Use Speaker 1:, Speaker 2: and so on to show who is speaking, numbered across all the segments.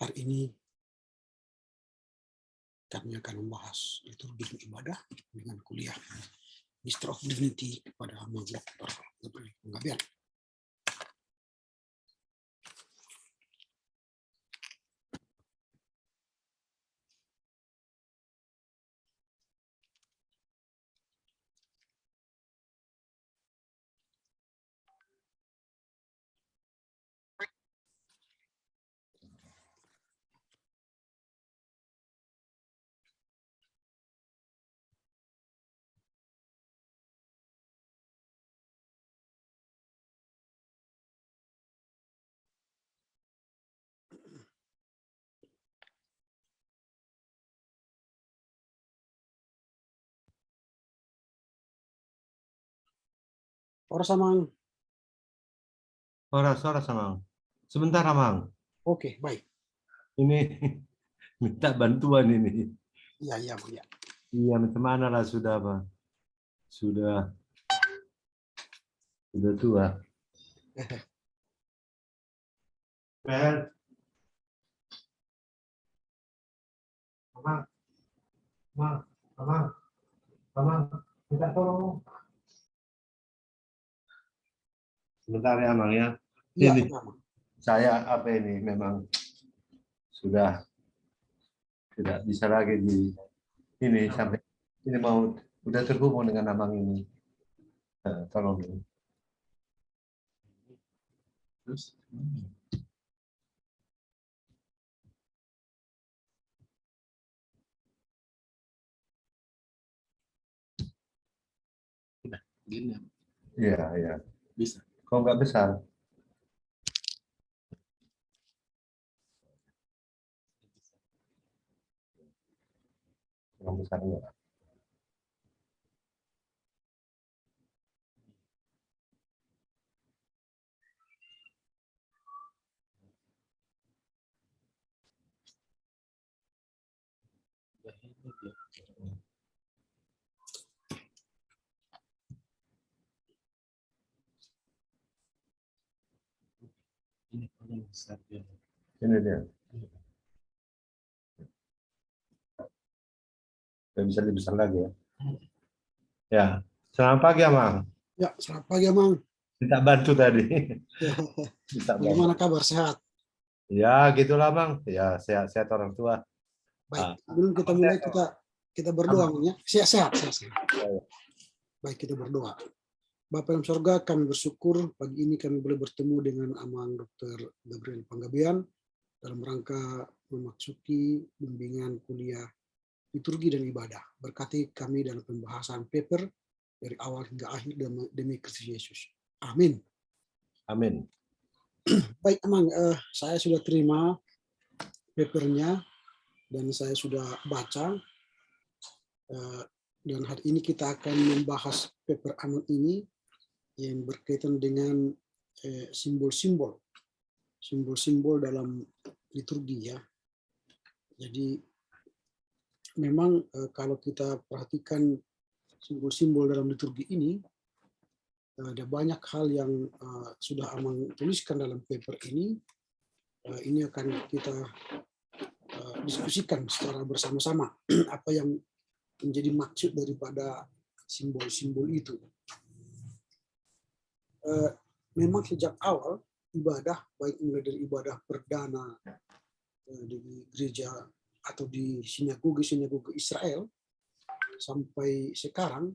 Speaker 1: Hari ini kami akan membahas liturgi dan ibadah dengan kuliah Master of Divinity kepada Dr. Gabriel Panggabean. Ora Samang.
Speaker 2: Ora Samang. Sebentar, Amang.
Speaker 1: Oke, baik.
Speaker 2: Ini minta bantuan ini.
Speaker 1: Iya, ya.
Speaker 2: Iya, macam mana lah sudah, Pak? Sudah tua. Pel. Amang, minta tolong. Sebentar ya, Amang ya.
Speaker 1: Iya,
Speaker 2: Ini
Speaker 1: ya.
Speaker 2: saya ini memang sudah tidak bisa lagi di ini sampai ini mau udah terhubung dengan Amang ini. Tolong ini. Terus
Speaker 3: Gini,
Speaker 2: iya.
Speaker 3: bisa.
Speaker 2: Kok nggak besar? Yang besar enggak?
Speaker 3: Ini paling besar dia.
Speaker 2: Ini dia. Nggak bisa lebih besar lagi ya. Ya, selamat pagi, Amang.
Speaker 1: Ya, selamat pagi, Amang.
Speaker 2: Minta bantu tadi.
Speaker 1: Ya.
Speaker 2: Minta
Speaker 1: Bagaimana
Speaker 2: bantu.
Speaker 1: kabar? Sehat?
Speaker 2: Ya, gitulah, Bang. Ya, sehat-sehat orang tua.
Speaker 1: Baik, sebelum kita mulai kita berdoa, ya. Sehat. Baik, kita berdoa. Bapa dalam surga, kami bersyukur pagi ini kami boleh bertemu dengan Amang Dr. Gabriel Panggabean dalam rangka memasuki bimbingan kuliah liturgi dan ibadah. Berkati kami dalam pembahasan paper dari awal hingga akhir demi Kristus Yesus. Amin.
Speaker 2: Amin.
Speaker 1: Baik, Amang, saya sudah terima papernya dan saya sudah baca. Dan hari ini kita akan membahas paper Amang ini yang berkaitan dengan simbol-simbol dalam liturgi ya. Jadi memang kalau kita perhatikan simbol-simbol dalam liturgi ini, ada banyak hal yang sudah Amang tuliskan dalam paper ini. Ini akan kita diskusikan secara bersama-sama apa yang menjadi maksud daripada simbol-simbol itu. Memang sejak awal ibadah, baik mulai dari ibadah perdana di gereja atau di sinagoge Israel sampai sekarang,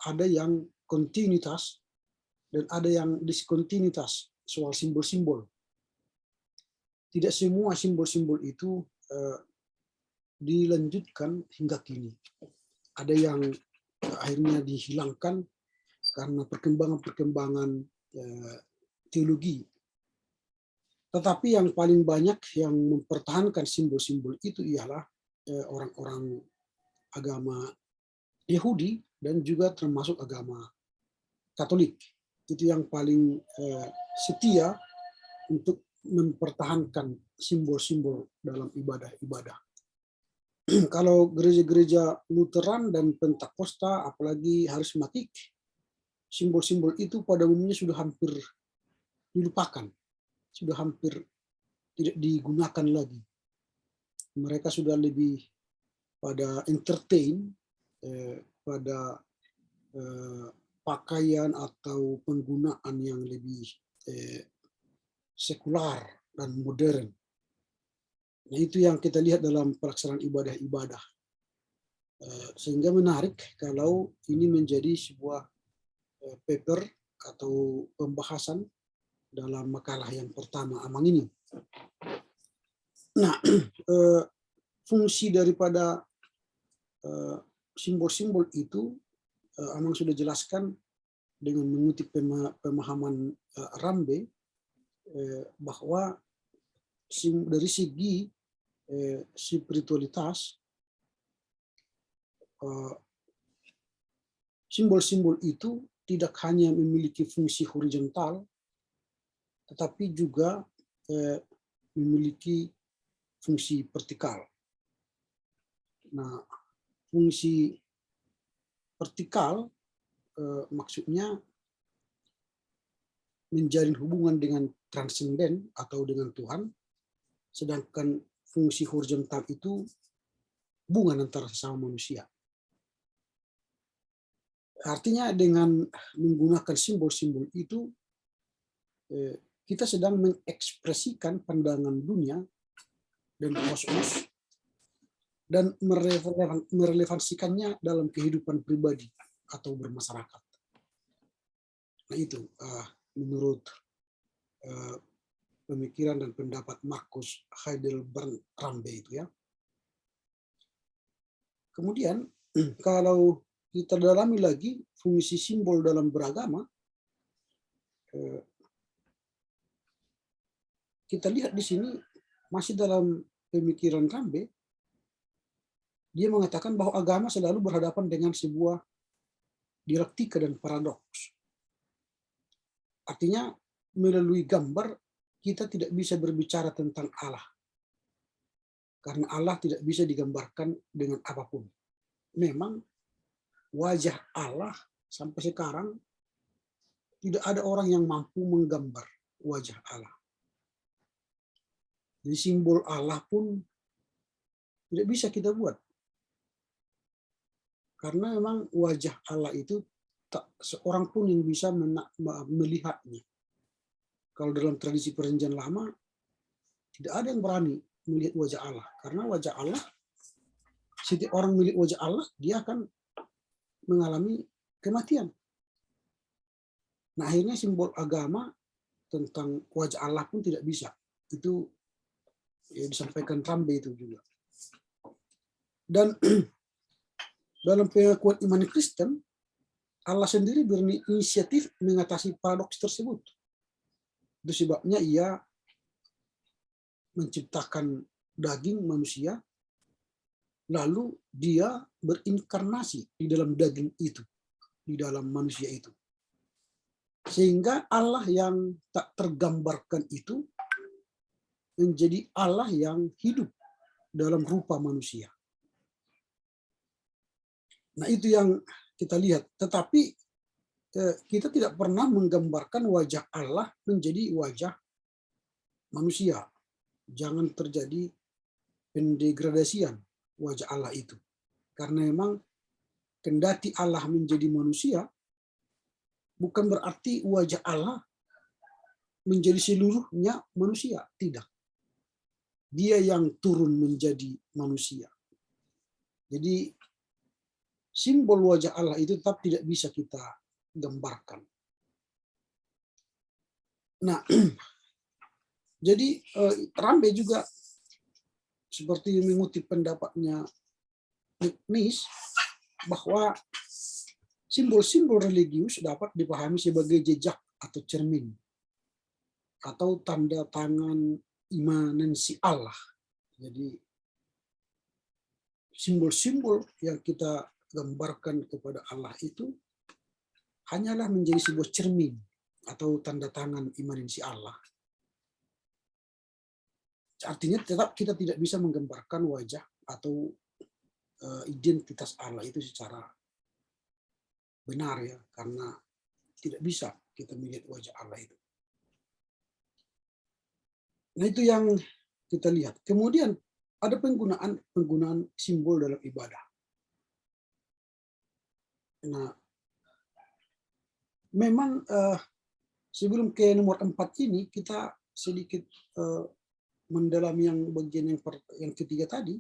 Speaker 1: ada yang kontinuitas dan ada yang diskontinuitas soal simbol-simbol. Tidak semua simbol-simbol itu dilanjutkan hingga kini. Ada yang akhirnya dihilangkan karena perkembangan teologi. Tetapi yang paling banyak yang mempertahankan simbol-simbol itu ialah orang-orang agama Yahudi dan juga termasuk agama Katolik. Itu yang paling setia untuk mempertahankan simbol-simbol dalam ibadah-ibadah. Kalau gereja-gereja Lutheran dan Pentakosta, apalagi Harismatik, simbol-simbol itu pada umumnya sudah hampir dilupakan, sudah hampir tidak digunakan lagi. Mereka sudah lebih pada entertain, pada pakaian atau penggunaan yang lebih sekular dan modern. Nah, itu yang kita lihat dalam pelaksanaan ibadah-ibadah. Sehingga menarik kalau ini menjadi sebuah paper atau pembahasan dalam makalah yang pertama Amang ini. Nah, fungsi daripada simbol-simbol itu Amang sudah jelaskan dengan mengutip pemahaman Rambe bahwa dari segi spiritualitas simbol-simbol itu tidak hanya memiliki fungsi horizontal, tetapi juga memiliki fungsi vertikal. Nah, fungsi vertikal maksudnya menjalin hubungan dengan transenden atau dengan Tuhan, sedangkan fungsi horizontal itu hubungan antara sesama manusia. Artinya dengan menggunakan simbol-simbol itu, kita sedang mengekspresikan pandangan dunia dan kosmos dan merelevansikannya dalam kehidupan pribadi atau bermasyarakat. Nah, itu menurut pemikiran dan pendapat Markus Heidelberg Rambe itu ya. Kemudian kalau kita dalami lagi fungsi simbol dalam beragama, kita lihat di sini masih dalam pemikiran Rambe, dia mengatakan bahwa agama selalu berhadapan dengan sebuah dialektika dan paradoks. Artinya melalui gambar kita tidak bisa berbicara tentang Allah. Karena Allah tidak bisa digambarkan dengan apapun. Memang wajah Allah sampai sekarang tidak ada orang yang mampu menggambar wajah Allah. Jadi simbol Allah pun tidak bisa kita buat. Karena memang wajah Allah itu tak seorang pun yang bisa melihatnya. Kalau dalam tradisi Perjanjian Lama tidak ada yang berani melihat wajah Allah. Karena wajah Allah, setiap orang melihat wajah Allah, dia akan mengalami kematian. Nah, akhirnya simbol agama tentang wajah Allah pun tidak bisa. Itu ya, disampaikan Rambe itu juga. Dan dalam pengakuan iman Kristen, Allah sendiri berinisiatif mengatasi paradoks tersebut. Itu sebabnya ia menciptakan daging manusia, lalu dia berinkarnasi di dalam daging itu, di dalam manusia itu. Sehingga Allah yang tak tergambarkan itu menjadi Allah yang hidup dalam rupa manusia. Nah, itu yang kita lihat. Tetapi kita tidak pernah menggambarkan wajah Allah menjadi wajah manusia. Jangan terjadi pendegradasian wajah Allah itu. Karena memang kendati Allah menjadi manusia, bukan berarti wajah Allah menjadi seluruhnya manusia. Tidak. Dia yang turun menjadi manusia. Jadi simbol wajah Allah itu tetap tidak bisa kita gambarkan. Nah, jadi Rambe juga seperti mengutip pendapatnya Nis bahwa simbol-simbol religius dapat dipahami sebagai jejak atau cermin atau tanda tangan imanensi Allah. Jadi simbol-simbol yang kita gambarkan kepada Allah itu hanyalah menjadi sebuah cermin atau tanda tangan imanensi Allah. Artinya tetap kita tidak bisa menggambarkan wajah atau identitas Allah itu secara benar ya, karena tidak bisa kita melihat wajah Allah itu. Nah, itu yang kita lihat. Kemudian ada penggunaan simbol dalam ibadah. Nah, memang sebelum ke nomor 4 ini kita sedikit mendalami yang bagian yang ketiga tadi.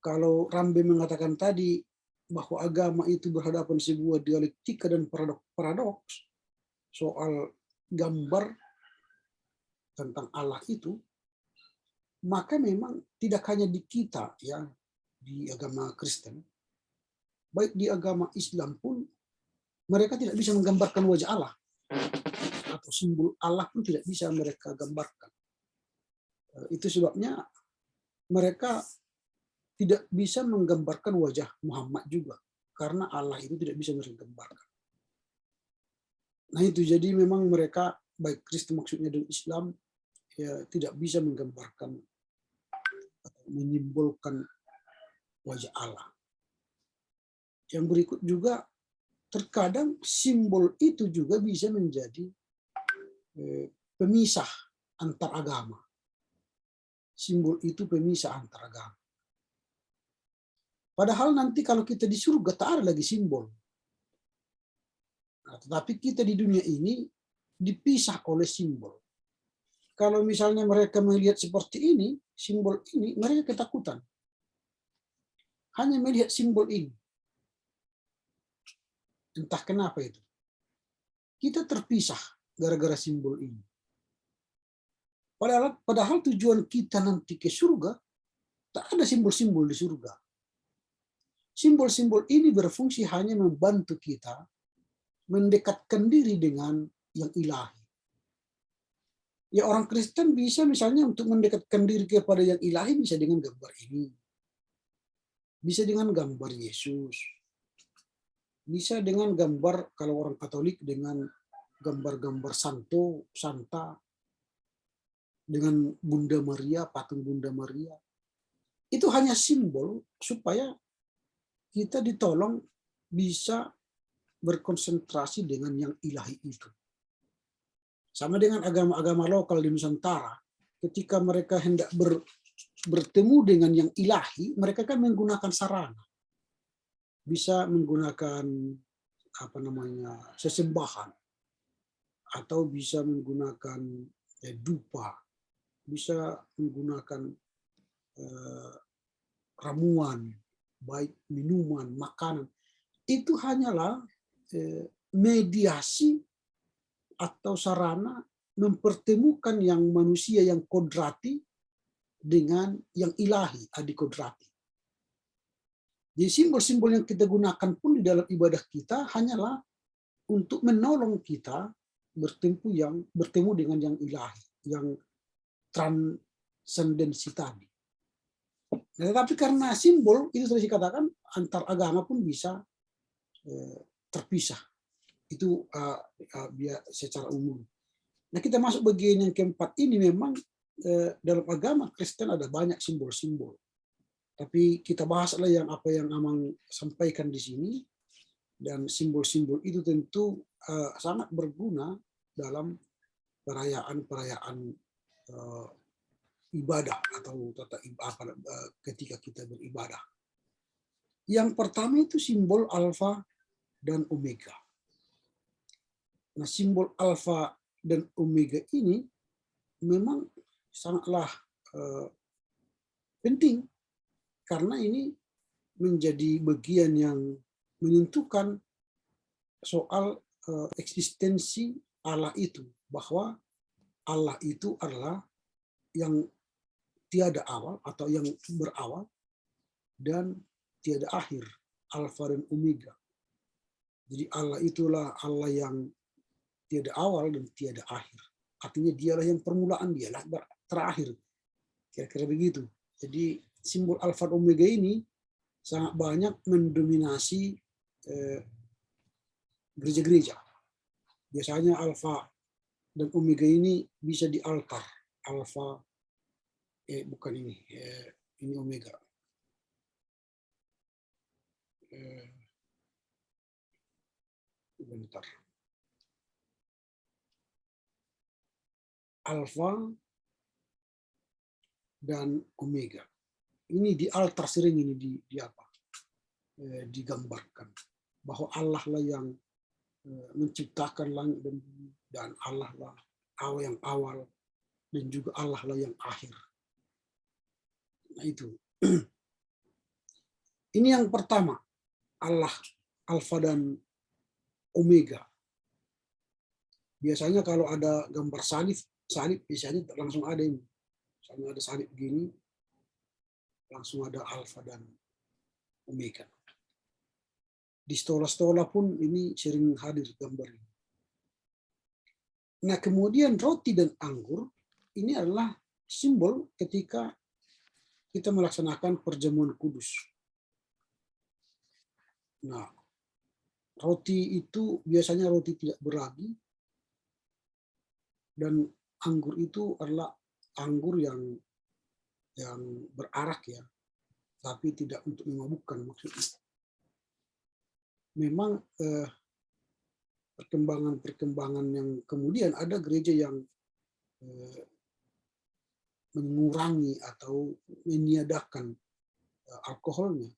Speaker 1: Kalau Rambe mengatakan tadi bahwa agama itu berhadapan sebuah dialektika dan paradoks soal gambar tentang Allah itu, maka memang tidak hanya di kita ya, di agama Kristen, baik di agama Islam pun mereka tidak bisa menggambarkan wajah Allah atau simbol Allah pun tidak bisa mereka gambarkan. Itu sebabnya mereka tidak bisa menggambarkan wajah Muhammad juga, karena Allah itu tidak bisa mereka gambarkan. Nah itu, jadi memang mereka, baik Kristen maksudnya dan Islam, ya tidak bisa menggambarkan atau menyimbolkan wajah Allah. Yang berikut juga, terkadang simbol itu juga bisa menjadi pemisah antar agama. Simbol itu pemisah antar agama. Padahal nanti kalau kita di surga tak ada lagi simbol. Nah, tetapi kita di dunia ini dipisah oleh simbol. Kalau misalnya mereka melihat seperti ini, simbol ini, mereka ketakutan. Hanya melihat simbol ini. Entah kenapa itu. Kita terpisah gara-gara simbol ini. Padahal tujuan kita nanti ke surga, tak ada simbol-simbol di surga. Simbol-simbol ini berfungsi hanya membantu kita mendekatkan diri dengan yang ilahi. Ya, orang Kristen bisa misalnya untuk mendekatkan diri kepada yang ilahi bisa dengan gambar ini. Bisa dengan gambar Yesus. Bisa dengan gambar, kalau orang Katolik, dengan gambar-gambar santo, santa, dengan Bunda Maria, patung Bunda Maria. Itu hanya simbol supaya kita ditolong bisa berkonsentrasi dengan yang ilahi itu. Sama dengan agama-agama lokal di Nusantara, ketika mereka hendak bertemu dengan yang ilahi, mereka kan menggunakan sarana. Bisa menggunakan sesembahan, atau bisa menggunakan dupa, bisa menggunakan ramuan, baik minuman, makanan. Itu hanyalah mediasi atau sarana mempertemukan yang manusia yang kodrati dengan yang ilahi adikodrati. Jadi simbol-simbol yang kita gunakan pun di dalam ibadah kita hanyalah untuk menolong kita bertemu dengan yang ilahi, yang transendensi tadi. Nah, tetapi karena simbol itu sudah dikatakan antar agama pun bisa terpisah. Itu secara umum. Nah, kita masuk bagian yang keempat ini. Memang dalam agama Kristen ada banyak simbol-simbol. Tapi kita bahaslah apa yang Amang sampaikan di sini. Dan simbol-simbol itu tentu sangat berguna dalam perayaan-perayaan ibadah atau ketika kita beribadah. Yang pertama itu simbol alfa dan omega. Nah, simbol alfa dan omega ini memang sangatlah penting, karena ini menjadi bagian yang menentukan soal eksistensi Allah itu, bahwa Allah itu adalah yang tiada awal atau yang berawal dan tiada akhir, alfa dan omega. Jadi Allah itulah Allah yang tiada awal dan tiada akhir. Artinya dialah yang permulaan, dialah terakhir. Kira-kira begitu. Jadi simbol alfa dan omega ini sangat banyak mendominasi gereja-gereja. Biasanya alfa dan omega ini bisa di altar. Alfa, bukan ini omega. Bentar. Alfa dan Omega. Ini di altar sering ini digambarkan bahwa Allah lah yang menciptakan langit dan bumi, dan Allah lah Allah yang awal dan juga Allah lah yang akhir. Nah itu. Ini yang pertama, Allah Alfa dan Omega. Biasanya kalau ada gambar salib biasanya langsung ada ini. Misalnya ada salib begini, langsung ada Alfa dan Omega. Di sekolah-sekolah pun ini sering hadir gambar ini. Nah, kemudian roti dan anggur ini adalah simbol ketika kita melaksanakan perjamuan kudus. Nah, roti itu biasanya roti tidak beragi, dan anggur itu adalah anggur yang berarak ya, tapi tidak untuk memabukkan maksudnya. Memang perkembangan yang kemudian ada gereja yang mengurangi atau meniadakan alkoholnya.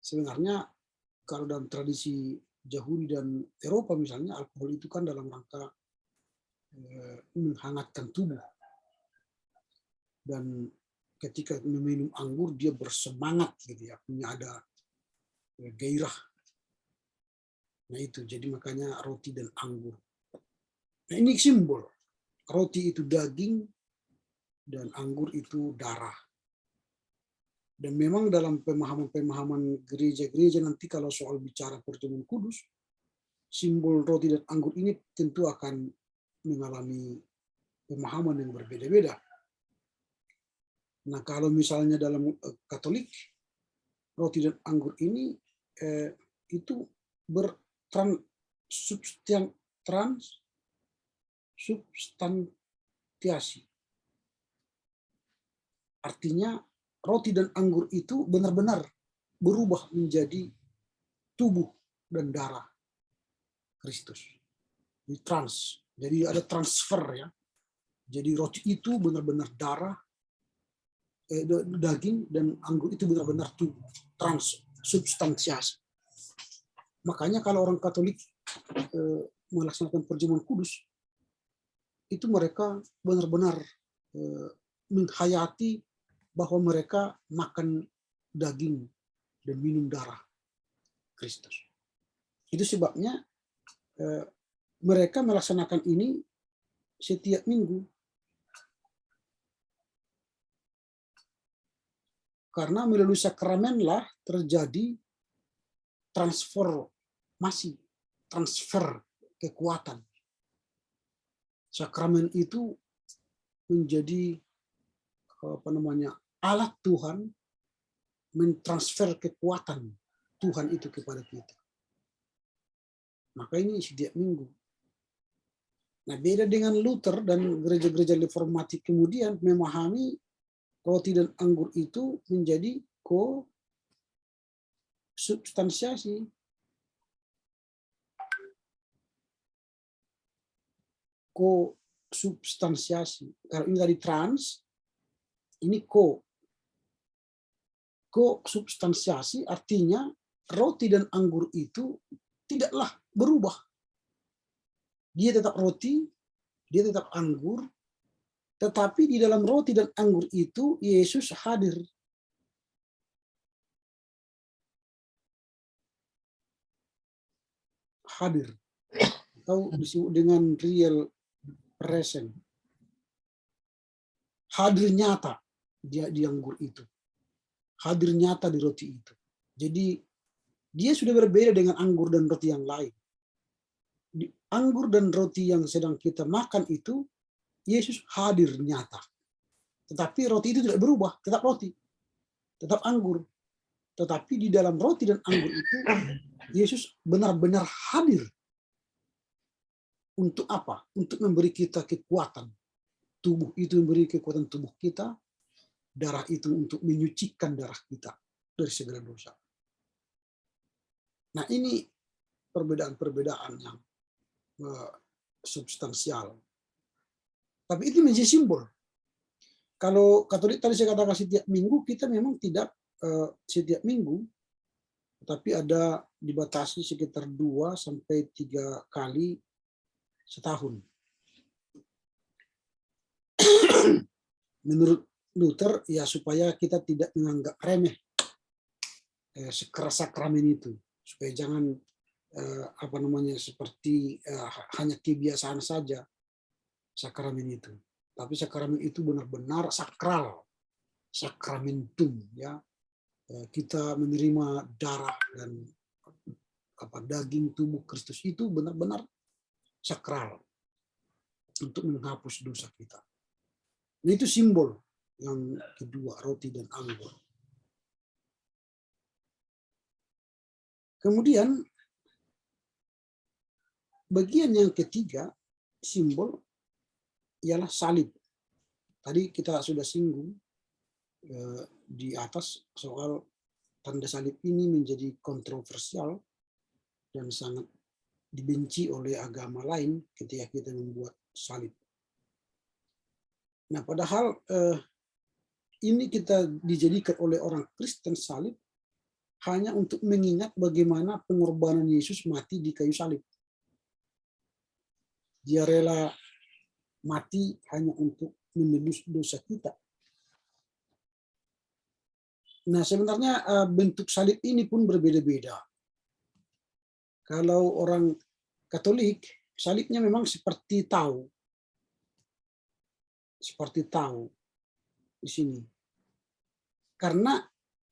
Speaker 1: Sebenarnya kalau dalam tradisi Yahudi dan Eropa misalnya, alkohol itu kan dalam rangka menghangatkan tubuh. Dan ketika meminum anggur dia bersemangat gitu ya, punya ada gairah. Nah itu, jadi makanya roti dan anggur. Nah ini simbol. Roti itu daging dan anggur itu darah. Dan memang dalam pemahaman gereja-gereja nanti kalau soal bicara perjamuan kudus, simbol roti dan anggur ini tentu akan mengalami pemahaman yang berbeda-beda. Nah kalau misalnya dalam Katolik, roti dan anggur ini itu transubstantiasi. Artinya roti dan anggur itu benar-benar berubah menjadi tubuh dan darah Kristus. Jadi ada transfer ya. Jadi roti itu benar-benar darah, daging, dan anggur itu benar-benar tubuh, transubstantiasi. Makanya kalau orang Katolik melaksanakan perjamuan kudus, itu mereka benar-benar menghayati bahwa mereka makan daging dan minum darah Kristus. Itu sebabnya mereka melaksanakan ini setiap minggu. Karena melalui sakramenlah terjadi transformasi, transfer kekuatan. Sakramen itu menjadi alat Tuhan mentransfer kekuatan Tuhan itu kepada kita. Maka ini setiap minggu. Nah, beda dengan Luther dan gereja-gereja reformatik kemudian memahami roti dan anggur itu menjadi ko-substansiasi. Ko-substansiasi. Kalau ini tadi trans, ini ko-substansiasi artinya roti dan anggur itu tidaklah berubah. Dia tetap roti, dia tetap anggur, tetapi di dalam roti dan anggur itu Yesus hadir. Hadir. Atau disebut dengan real present. Hadir nyata di anggur itu. Hadir nyata di roti itu. Jadi dia sudah berbeda dengan anggur dan roti yang lain. Di anggur dan roti yang sedang kita makan itu, Yesus hadir nyata. Tetapi roti itu tidak berubah, tetap roti. Tetap anggur. Tetapi di dalam roti dan anggur itu, Yesus benar-benar hadir. Untuk apa? Untuk memberi kita kekuatan. Tubuh itu memberi kekuatan tubuh kita. Darah itu untuk menyucikan darah kita dari segala dosa. Nah ini perbedaan-perbedaan yang substansial. Tapi itu menjadi simbol. kalau Katolik tadi saya katakan setiap minggu, kita memang tidak setiap minggu, tapi ada dibatasi sekitar 2 sampai 3 kali setahun. Menurut Luther, ya supaya kita tidak menganggap remeh sakramen itu, supaya jangan seperti hanya kebiasaan saja sakramen itu, tapi sakramen itu benar-benar sakral, sakramentum, ya. Kita menerima darah dan daging tubuh Kristus itu benar-benar sakral untuk menghapus dosa kita. Nah, itu simbol yang kedua, roti dan anggur. Kemudian bagian yang ketiga, simbol, ialah salib. Tadi kita sudah singgung di atas soal tanda salib ini menjadi kontroversial dan sangat dibenci oleh agama lain ketika kita membuat salib. Nah, padahal ini kita dijadikan oleh orang Kristen salib hanya untuk mengingat bagaimana pengorbanan Yesus mati di kayu salib. Dia rela mati hanya untuk menebus dosa kita. Nah, sebenarnya bentuk salib ini pun berbeda-beda. Kalau orang Katolik, salibnya memang seperti tahu. Seperti tahu di sini. Karena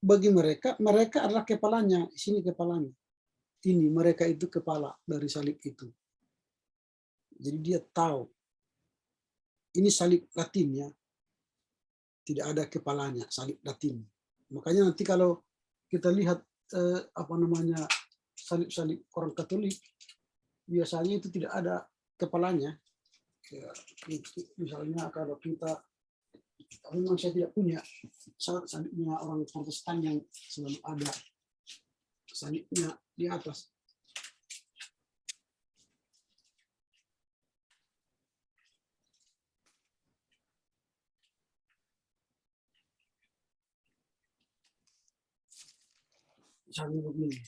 Speaker 1: bagi mereka adalah kepalanya, di sini kepalanya. Ini mereka itu kepala dari salib itu. Jadi dia tahu. Ini salib Latin, ya. Tidak ada kepalanya, salib Latin. Makanya nanti kalau kita lihat salib-salib orang Katolik, biasanya itu tidak ada kepalanya. Ya, misalnya kalau kita, memang saya tidak punya salibnya orang Protestan yang selalu ada salibnya di atas. Misalnya begini,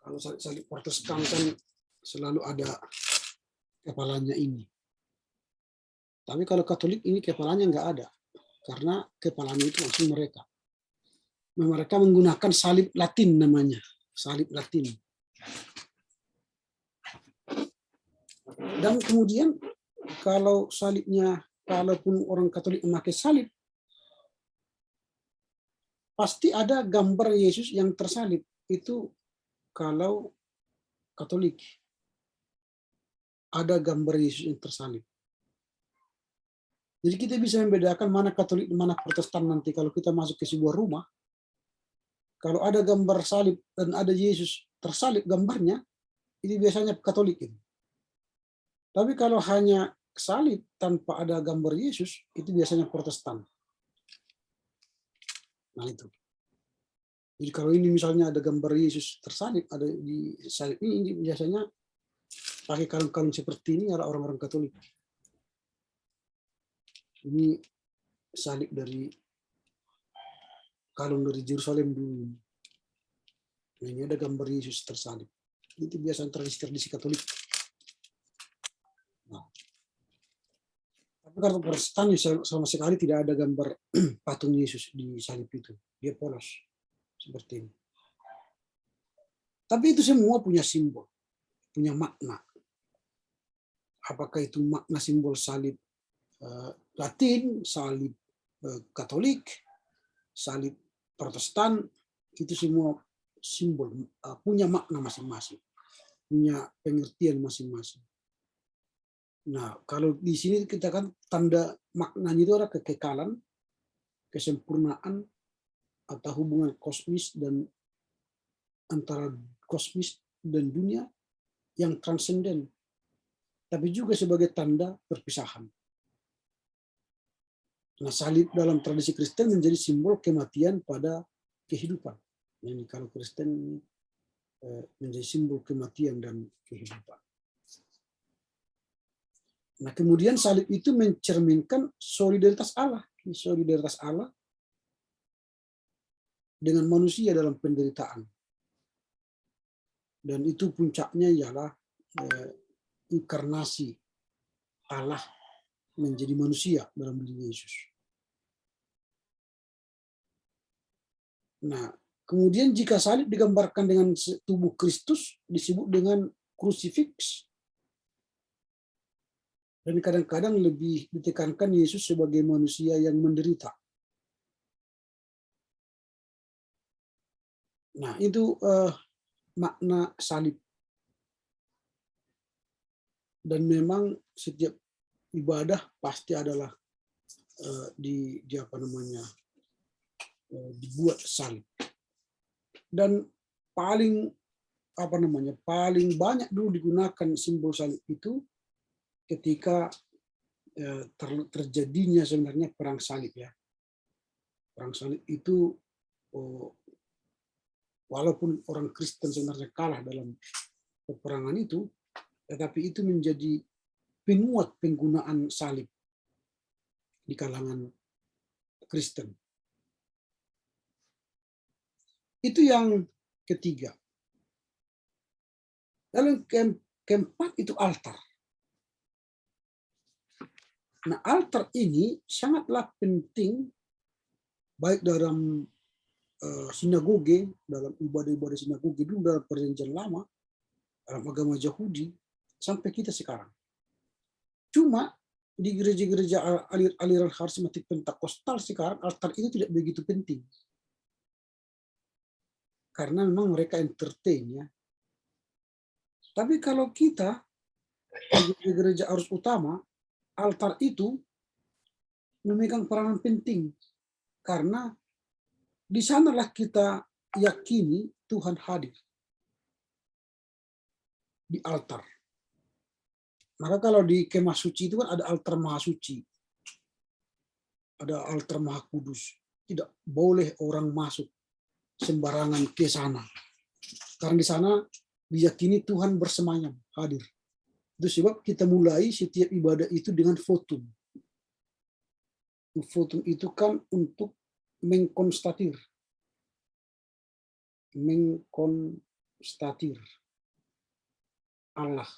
Speaker 1: kalau salib Protestan kan selalu ada kepalanya ini. Tapi kalau Katolik ini kepalanya nggak ada, karena kepalanya itu langsung mereka. Mereka menggunakan salib Latin namanya, salib Latin. Dan kemudian kalau salibnya, kalaupun orang Katolik memakai salib, pasti ada gambar Yesus yang tersalib. Itu kalau Katolik ada gambar Yesus yang tersalib. Jadi kita bisa membedakan mana Katolik dan mana Protestan nanti kalau kita masuk ke sebuah rumah. Kalau ada gambar salib dan ada Yesus tersalib gambarnya, ini biasanya Katolik. Tapi kalau hanya salib tanpa ada gambar Yesus, itu biasanya Protestan. Nah itu. Jadi kalau ini misalnya ada gambar Yesus tersalib, ada di salib ini biasanya pakai kalung-kalung seperti ini adalah orang-orang Katolik. Ini salib dari kalung dari Yerusalem dulu. Nah, ini ada gambar Yesus tersalib. Itu biasanya tradisi Katolik. Nah, tapi kalau Protestan sama sekali tidak ada gambar patung Yesus di salib itu. Dia polos seperti ini. Tapi itu semua punya simbol, punya makna. Apakah itu makna simbol salib Latin, salib Katolik, salib Protestan, itu semua simbol, punya makna masing-masing, punya pengertian masing-masing. Nah, kalau di sini kita kan tanda maknanya itu adalah kekekalan, kesempurnaan, atau hubungan kosmis dan antara kosmis dan dunia yang transenden, tapi juga sebagai tanda perpisahan. Nah, salib dalam tradisi Kristen menjadi simbol kematian pada kehidupan. Jadi kalau Kristen menjadi simbol kematian dan kehidupan. Nah, kemudian salib itu mencerminkan solidaritas Allah dengan manusia dalam penderitaan. Dan itu puncaknya ialah inkarnasi Allah menjadi manusia dalam diri Yesus. Nah, kemudian jika salib digambarkan dengan tubuh Kristus, disebut dengan crucifix. Dan kadang-kadang lebih ditekankan Yesus sebagai manusia yang menderita. Nah, itu makna salib. Dan memang setiap ibadah pasti adalah dibuat salib. Dan paling banyak dulu digunakan simbol salib itu ketika terjadinya sebenarnya perang salib ya. Perang salib itu walaupun orang Kristen sebenarnya kalah dalam peperangan itu, tetapi itu menjadi penguat penggunaan salib di kalangan Kristen. Itu yang ketiga. Lalu keempat itu altar. Nah, altar ini sangatlah penting baik dalam sinagoge, dalam ibadah-ibadah sinagoge dulu dalam Perjanjian Lama, dalam agama Yahudi, sampai kita sekarang. Cuma di gereja-gereja aliran karismatik Pentakosta sekarang altar itu tidak begitu penting. Karena memang mereka entertain ya. Tapi kalau kita di gereja arus utama, altar itu memegang peranan penting. Karena di sanalah kita yakini Tuhan hadir. Di altar. Maka kalau di kemah suci itu kan ada altar maha suci. Ada altar maha kudus. Tidak boleh orang masuk sembarangan ke sana. Karena di sana diyakini Tuhan bersemayam, hadir. Itu sebab kita mulai setiap ibadah itu dengan votum. Votum itu kan untuk mengkonstatir Allah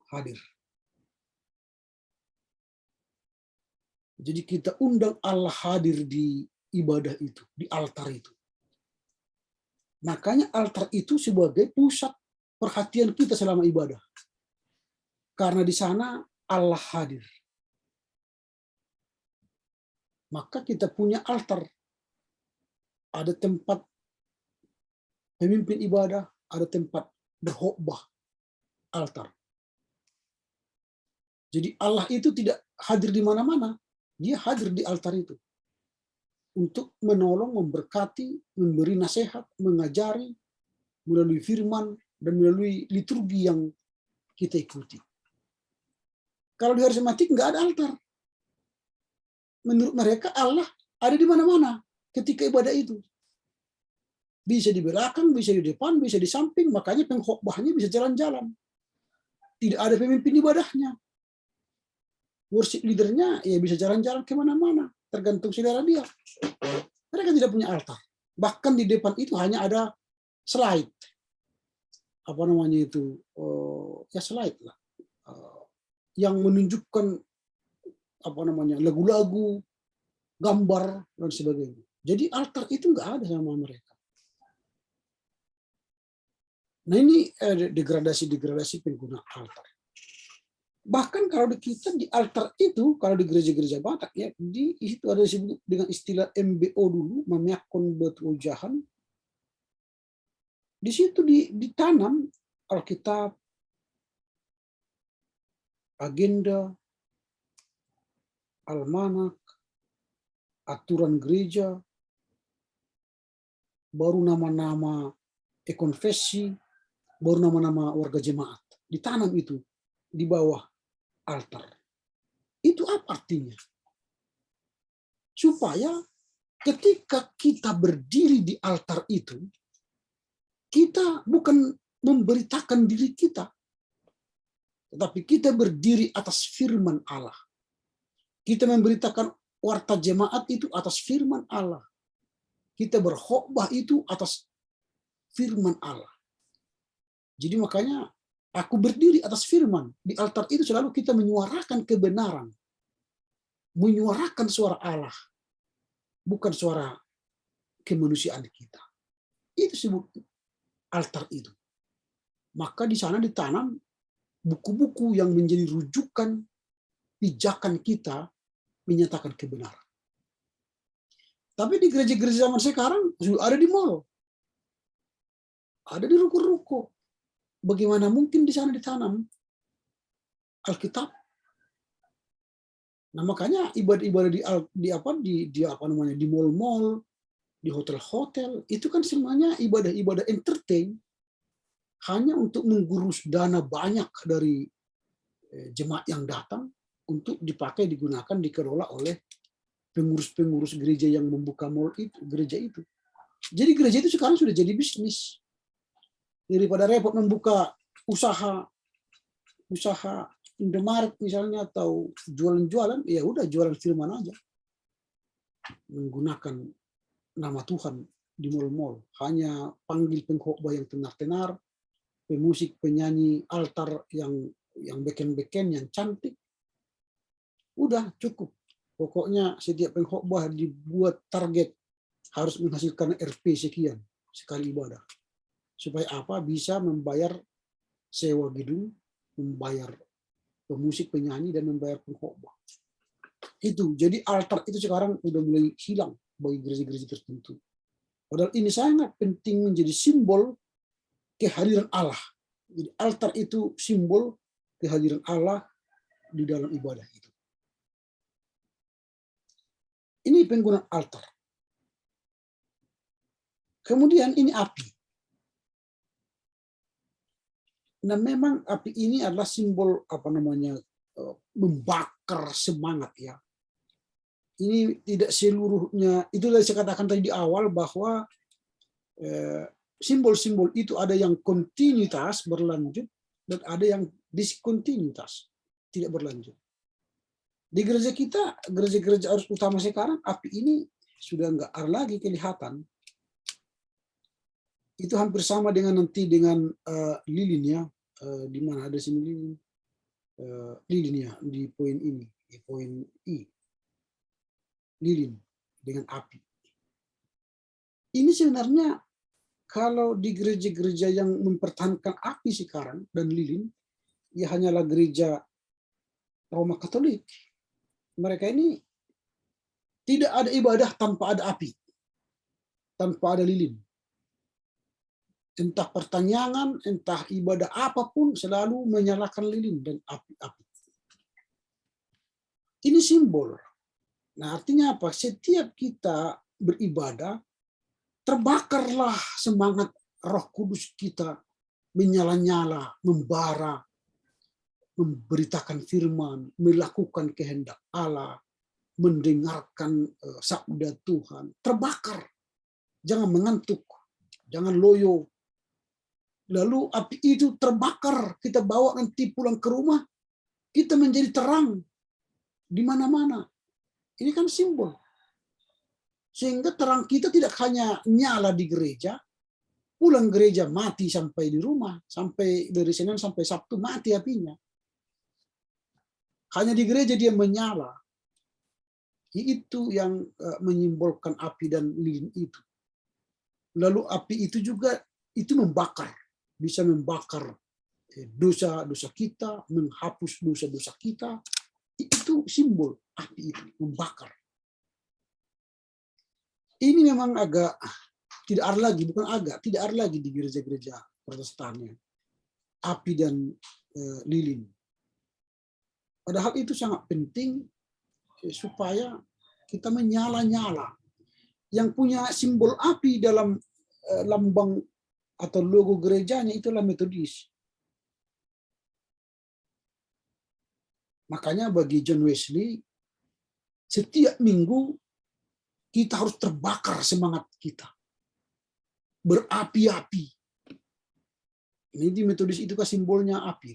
Speaker 1: hadir. Jadi kita undang Allah hadir di ibadah itu, di altar itu. Makanya altar itu sebagai pusat perhatian kita selama ibadah. Karena di sana Allah hadir. Maka kita punya altar. Ada tempat pemimpin ibadah, ada tempat berkhotbah, altar. Jadi Allah itu tidak hadir di mana-mana. Dia hadir di altar itu. Untuk menolong, memberkati, memberi nasihat, mengajari, melalui firman, dan melalui liturgi yang kita ikuti. Kalau di karismatik nggak ada altar. Menurut mereka Allah ada di mana-mana ketika ibadah itu. Bisa di belakang, bisa di depan, bisa di samping, makanya pengkhotbahnya bisa jalan-jalan. Tidak ada pemimpin ibadahnya. Worship leadernya ya bisa jalan-jalan kemana-mana, tergantung selera dia. Mereka tidak punya altar. Bahkan di depan itu hanya ada slide. Slide lah. Yang menunjukkan lagu-lagu, gambar dan sebagainya. Jadi altar itu nggak ada sama mereka. Nah ini degradasi pengguna altar. Bahkan kalau di kita di altar itu, kalau di gereja-gereja Batak ya, itu ada disebut dengan istilah MBO dulu, memiakon batu ujahan. Di situ ditanam Alkitab, agenda, almanak, aturan gereja, baru nama-nama konfesi, baru nama-nama warga jemaat. Ditanam itu di bawah altar. Itu apa artinya? Supaya ketika kita berdiri di altar itu, kita bukan memberitakan diri kita, tetapi kita berdiri atas firman Allah. Kita memberitakan warta jemaat itu atas firman Allah. Kita berkhotbah itu atas firman Allah. Jadi makanya aku berdiri atas firman. Di altar itu selalu kita menyuarakan kebenaran. Menyuarakan suara Allah. Bukan suara kemanusiaan kita. Itu disebut altar itu. Maka di sana ditanam buku-buku yang menjadi rujukan pijakan kita menyatakan kebenaran. Tapi di gereja-gereja zaman sekarang sudah ada di mall. Ada di ruko-ruko. Bagaimana mungkin di sana ditanam Alkitab? Nah, makanya ibadah-ibadah di mall-mall, di hotel-hotel, itu kan semuanya ibadah-ibadah entertain hanya untuk menggurus dana banyak dari jemaat yang datang untuk dipakai, digunakan, dikelola oleh pengurus-pengurus gereja yang membuka mall itu, gereja itu. Jadi gereja itu sekarang sudah jadi bisnis. Daripada repot membuka usaha Indomaret misalnya atau jualan-jualan, ya udah jualan firman aja. Menggunakan nama Tuhan di mall-mall. Hanya panggil pengkhotbah yang tenar-tenar, pemusik, penyanyi, altar yang beken-beken, yang cantik. Udah cukup. Pokoknya setiap pengkhotbah dibuat target harus menghasilkan RP sekian sekali ibadah. Supaya apa? Bisa membayar sewa gedung, membayar pemusik, penyanyi, dan membayar pengkhotbah. Itu. Jadi altar itu sekarang udah mulai hilang bagi gereja-gereja tertentu. Padahal ini sangat penting menjadi simbol kehadiran Allah. Jadi altar itu simbol kehadiran Allah di dalam ibadah itu. Ini penggunaan altar. Kemudian ini api. Nah, memang api ini adalah simbol membakar semangat ya. Ini tidak seluruhnya, itu yang saya katakan tadi di awal bahwa simbol-simbol itu ada yang kontinuitas berlanjut dan ada yang diskontinuitas tidak berlanjut. Di gereja kita, gereja-gereja arus utama sekarang, api ini sudah enggak ada lagi kelihatan. Itu hampir sama dengan nanti dengan lilin ya, di mana ada sini lilin, lilin ya di poin ini, di poin I, lilin dengan api. Ini sebenarnya kalau di gereja-gereja yang mempertahankan api sekarang dan lilin, ya hanyalah gereja Roma Katolik. Mereka ini tidak ada ibadah tanpa ada api, tanpa ada lilin. Entah pertanyaan, entah ibadah apapun, selalu menyalakan lilin dan api-api. Ini simbol. Nah, artinya apa? Setiap kita beribadah, terbakarlah semangat Roh Kudus kita menyala-nyala, membara, memberitakan firman, melakukan kehendak Allah, mendengarkan sabda Tuhan. Terbakar. Jangan mengantuk, jangan loyo. Lalu api itu terbakar, kita bawa nanti pulang ke rumah, kita menjadi terang di mana-mana. Ini kan simbol. Sehingga terang kita tidak hanya nyala di gereja, pulang gereja mati sampai di rumah, sampai dari Senin sampai Sabtu mati apinya. Hanya di gereja dia menyala. Itu yang menyimbolkan api dan lilin itu. Lalu api itu juga itu membakar. Bisa membakar dosa-dosa kita, menghapus dosa-dosa kita. Itu simbol api itu, membakar. Ini memang agak tidak ada lagi, bukan agak, tidak ada lagi di gereja-gereja Protestannya. Api dan lilin. Padahal itu sangat penting supaya kita menyala-nyala. Yang punya simbol api dalam lambang atau logo gerejanya itulah Metodis. Makanya bagi John Wesley, setiap minggu kita harus terbakar semangat kita. Berapi-api. Ini di Metodis itu kan simbolnya api.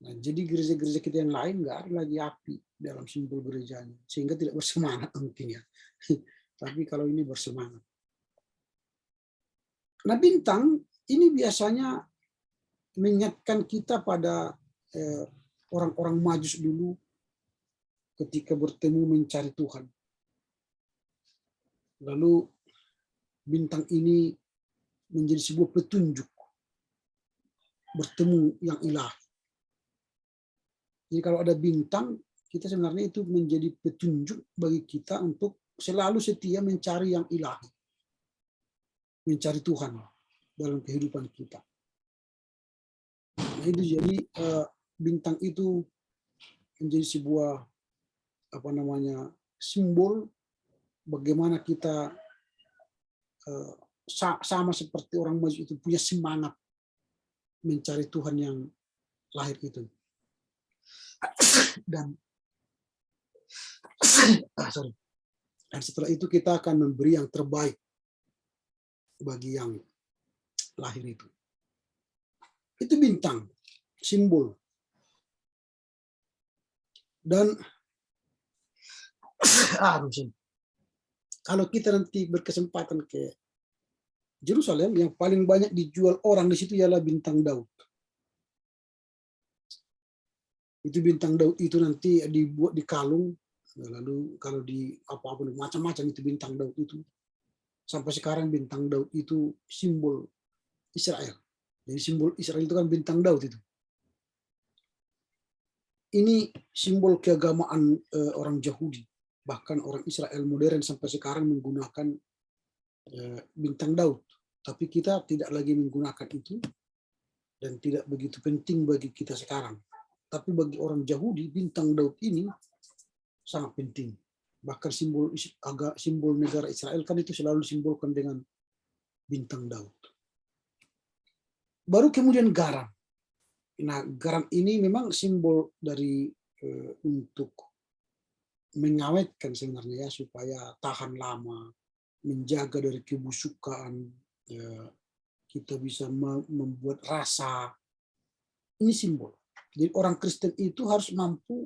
Speaker 1: Nah, jadi gereja-gereja kita yang lain nggak ada lagi api dalam simbol gerejanya, sehingga tidak bersemangat mungkin ya. Tapi kalau ini bersemangat. Nah, bintang ini biasanya mengingatkan kita pada orang-orang Majus dulu ketika bertemu mencari Tuhan. Lalu bintang ini menjadi sebuah petunjuk bertemu yang ilahi. Jadi kalau ada bintang, kita sebenarnya itu menjadi petunjuk bagi kita untuk selalu setia mencari yang ilahi. Mencari Tuhan dalam kehidupan kita. Nah, itu jadi bintang itu menjadi sebuah simbol bagaimana kita sama seperti orang Majus itu punya semangat mencari Tuhan yang lahir itu. Dan setelah itu kita akan memberi yang terbaik bagi yang lahir itu. Itu bintang, simbol. Dan kalau kita nanti berkesempatan ke Yerusalem, yang paling banyak dijual orang di situ ialah bintang Daud. Itu bintang Daud itu nanti dibuat di kalung, lalu kalau di apa-apa macam-macam itu bintang Daud itu. Sampai sekarang bintang Daud itu simbol Israel. Jadi simbol Israel itu kan bintang Daud itu. Ini simbol keagamaan orang Yahudi. Bahkan orang Israel modern sampai sekarang menggunakan bintang Daud. Tapi kita tidak lagi menggunakan itu dan tidak begitu penting bagi kita sekarang. Tapi bagi orang Yahudi, bintang Daud ini sangat penting. Bahkan simbol negara Israel kan itu selalu disimbolkan dengan bintang Daud. Baru kemudian garam. Nah, garam ini memang simbol dari untuk mengawetkan sebenarnya ya, supaya tahan lama, menjaga dari kebusukan, kita bisa membuat rasa. Ini simbol. Jadi orang Kristen itu harus mampu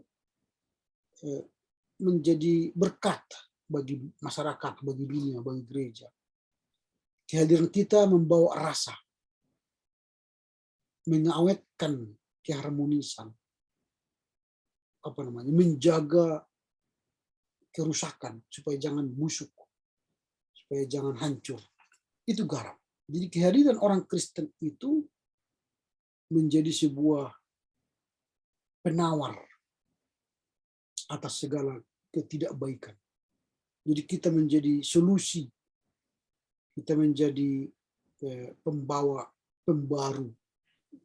Speaker 1: menjadi berkat bagi masyarakat, bagi dunia, bagi gereja. Kehadiran kita membawa rasa, mengawetkan keharmonisan, menjaga kerusakan supaya jangan busuk, supaya jangan hancur. Itu garam. Jadi kehadiran orang Kristen itu menjadi sebuah penawar atas segala ketidakbaikan. Jadi kita menjadi solusi, kita menjadi pembawa, pembaru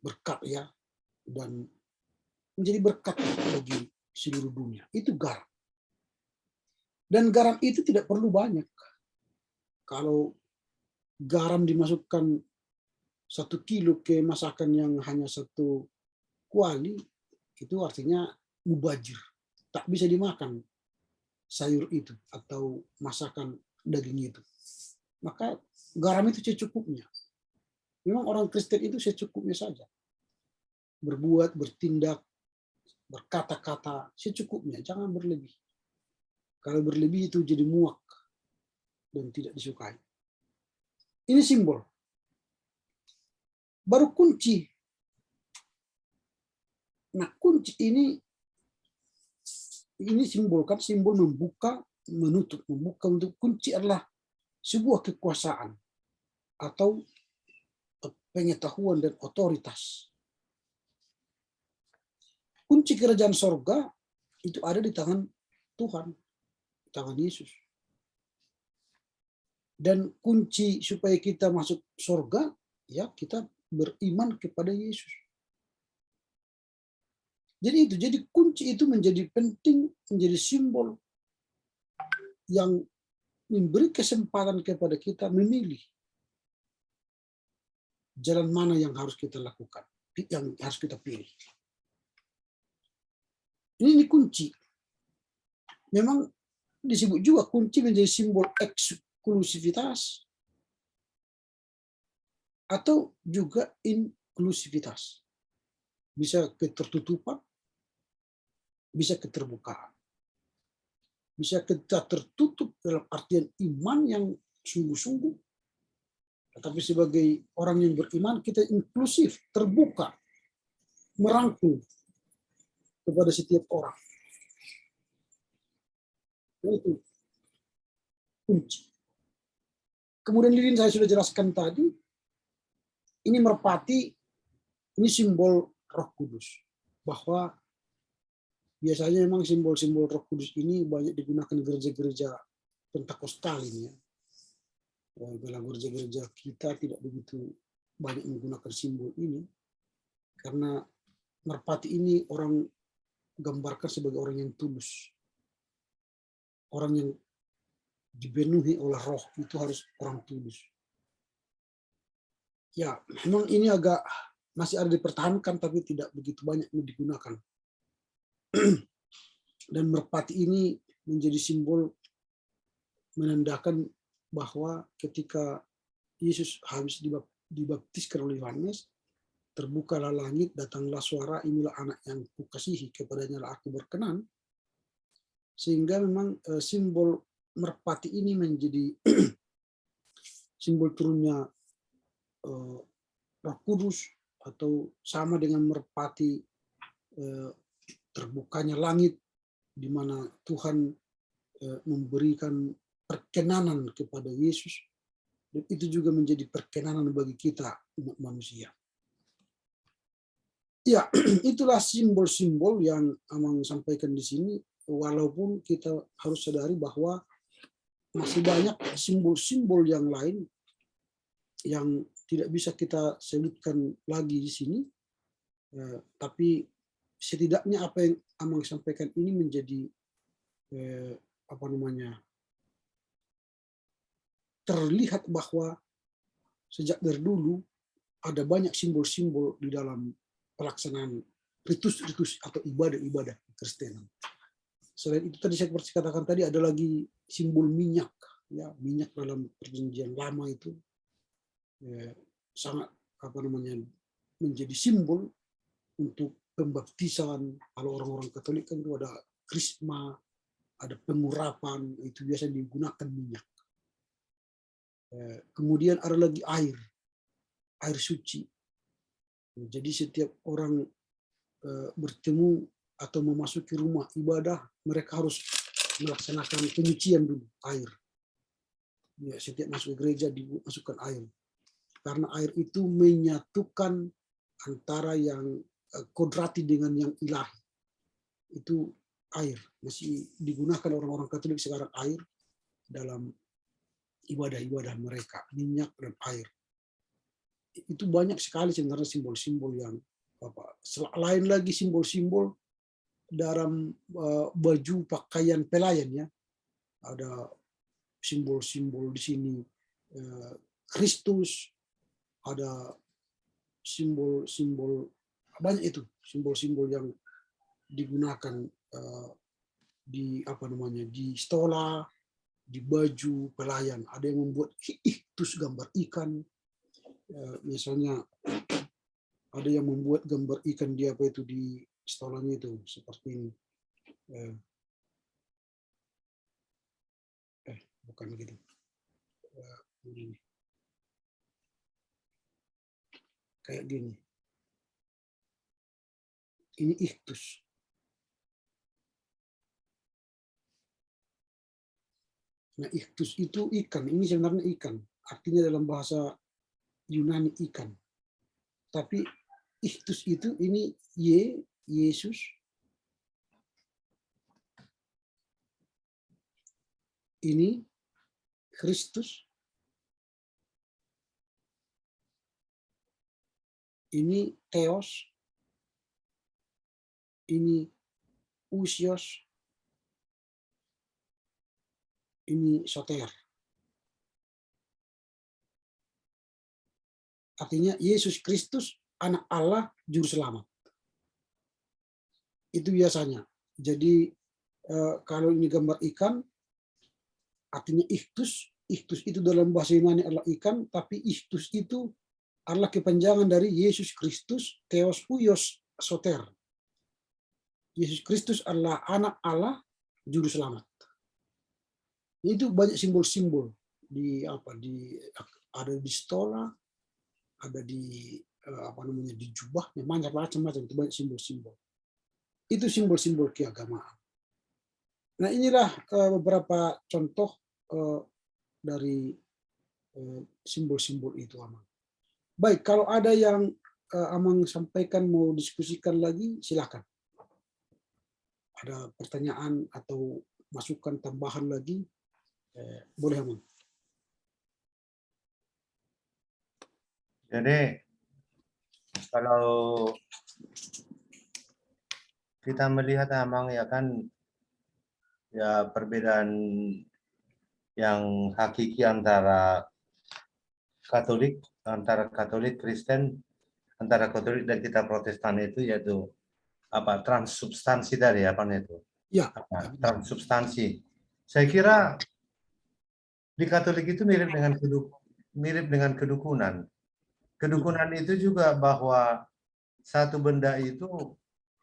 Speaker 1: berkat ya, dan menjadi berkat bagi seluruh dunia. Itu garam. Dan garam itu tidak perlu banyak. Kalau garam dimasukkan 1 kilo ke masakan yang hanya 1 kuali, itu artinya mubazir. Tak bisa dimakan sayur itu atau masakan daging itu. Maka garam itu secukupnya. Memang orang Kristen itu secukupnya saja. Berbuat, bertindak, berkata-kata secukupnya, jangan berlebih. Kalau berlebih itu jadi muak dan tidak disukai. Ini simbol. Baru kunci. Nah, kunci ini simbol kan, simbol membuka, menutup. Membuka untuk kunci adalah sebuah kekuasaan atau pengetahuan dan otoritas. Kunci kerajaan sorga itu ada di tangan Tuhan, di tangan Yesus. Dan kunci supaya kita masuk sorga, ya kita beriman kepada Yesus. Jadi kunci itu menjadi penting, menjadi simbol yang memberi kesempatan kepada kita memilih jalan mana yang harus kita lakukan, yang harus kita pilih. Ini kunci. Memang disebut juga kunci menjadi simbol eksklusivitas atau juga inklusivitas. bisa ketertutupan, bisa keterbukaan. Bisa kita tertutup dalam artian iman yang sungguh-sungguh. Tetapi sebagai orang yang beriman, kita inklusif, terbuka, merangkul kepada setiap orang. Itu kunci. Kemudian lilin saya sudah jelaskan tadi, ini merpati, ini simbol Roh Kudus. Bahwa biasanya memang simbol-simbol Roh Kudus ini banyak digunakan gereja-gereja Pentakostal ini ya. Dalam gereja-gereja kita tidak begitu banyak menggunakan simbol ini karena merpati ini orang gambarkan sebagai orang yang tulus. Orang yang dipenuhi oleh roh itu harus orang tulus. Ya, memang ini agak masih ada dipertahankan tapi tidak begitu banyak digunakan. Dan merpati ini menjadi simbol menandakan bahwa ketika Yesus habis dibaptiskan oleh Yohanes, terbukalah langit, datanglah suara, inilah anak yang kukasihi, kepadanya lah aku berkenan. Sehingga memang simbol merpati ini menjadi simbol turunnya Roh Kudus, atau sama dengan merpati terbukanya langit, di mana Tuhan memberikan perkenanan kepada Yesus, dan itu juga menjadi perkenanan bagi kita umat manusia. Ya, itulah simbol-simbol yang Amang sampaikan di sini, walaupun kita harus sadari bahwa masih banyak simbol-simbol yang lain yang tidak bisa kita sebutkan lagi di sini, tapi setidaknya apa yang Amang sampaikan ini menjadi terlihat bahwa sejak dari dulu ada banyak simbol-simbol di dalam pelaksanaan ritus-ritus atau ibadah-ibadah Kristen. Selain itu tadi saya seperti katakan tadi, ada lagi simbol minyak, ya, minyak dalam perjanjian lama itu sangat menjadi simbol untuk pembaptisan. Kalau orang-orang Katolik kan itu ada krisma, ada pengurapan, itu biasa digunakan minyak. Kemudian ada lagi air suci. Jadi setiap orang bertemu atau memasuki rumah ibadah, mereka harus melaksanakan penyucian dulu, air. Ya, setiap masuk gereja dimasukkan air. Karena air itu menyatukan antara yang kodrati dengan yang ilahi. Itu air. Masih digunakan orang-orang Katolik sekarang air dalam ibadah-ibadah mereka, minyak dan air. Itu banyak sekali sebenarnya simbol-simbol yang selain lagi simbol-simbol dalam baju pakaian pelayan, ya. Ada simbol-simbol di sini Kristus, ada simbol-simbol banyak, itu simbol-simbol yang digunakan di di stola, di baju pelayan. Ada yang membuat iktus gambar ikan, misalnya ada yang membuat gambar ikan di di stolanya itu seperti ini. Bukan gitu. Kayak gini. Ini iktus. Nah, iktus itu ikan. Ini sebenarnya ikan. Artinya dalam bahasa Yunani ikan. Tapi iktus itu ini Yesus. Ini Kristus. Ini Theos. Ini Usios. Ini Soter. Artinya Yesus Kristus, anak Allah, juru selamat. Itu biasanya. Jadi kalau ini gambar ikan, artinya iktus. Iktus itu dalam bahasa Yunani adalah ikan, tapi iktus itu adalah kepanjangan dari Yesus Kristus, Theos Huios, soter. Yesus Kristus adalah anak Allah, juru selamat. Itu banyak simbol-simbol ada di stola, ada di di jubahnya, macam-macam itu banyak simbol-simbol. Itu simbol-simbol keagamaan. Nah, inilah beberapa contoh dari simbol-simbol itu, Amang. Baik, kalau ada yang Amang sampaikan mau diskusikan lagi, silakan. Ada pertanyaan atau masukan tambahan lagi, boleh, Amang.
Speaker 2: Jadi kalau kita melihat Amang ya kan, ya perbedaan yang hakiki antara Katolik Kristen, antara Katolik dan kita Protestan itu yaitu transsubstansi dari itu.
Speaker 1: Ya.
Speaker 2: Transsubstansi. Saya kira di Katolik itu mirip dengan kedukunan. Kedukunan itu juga bahwa satu benda itu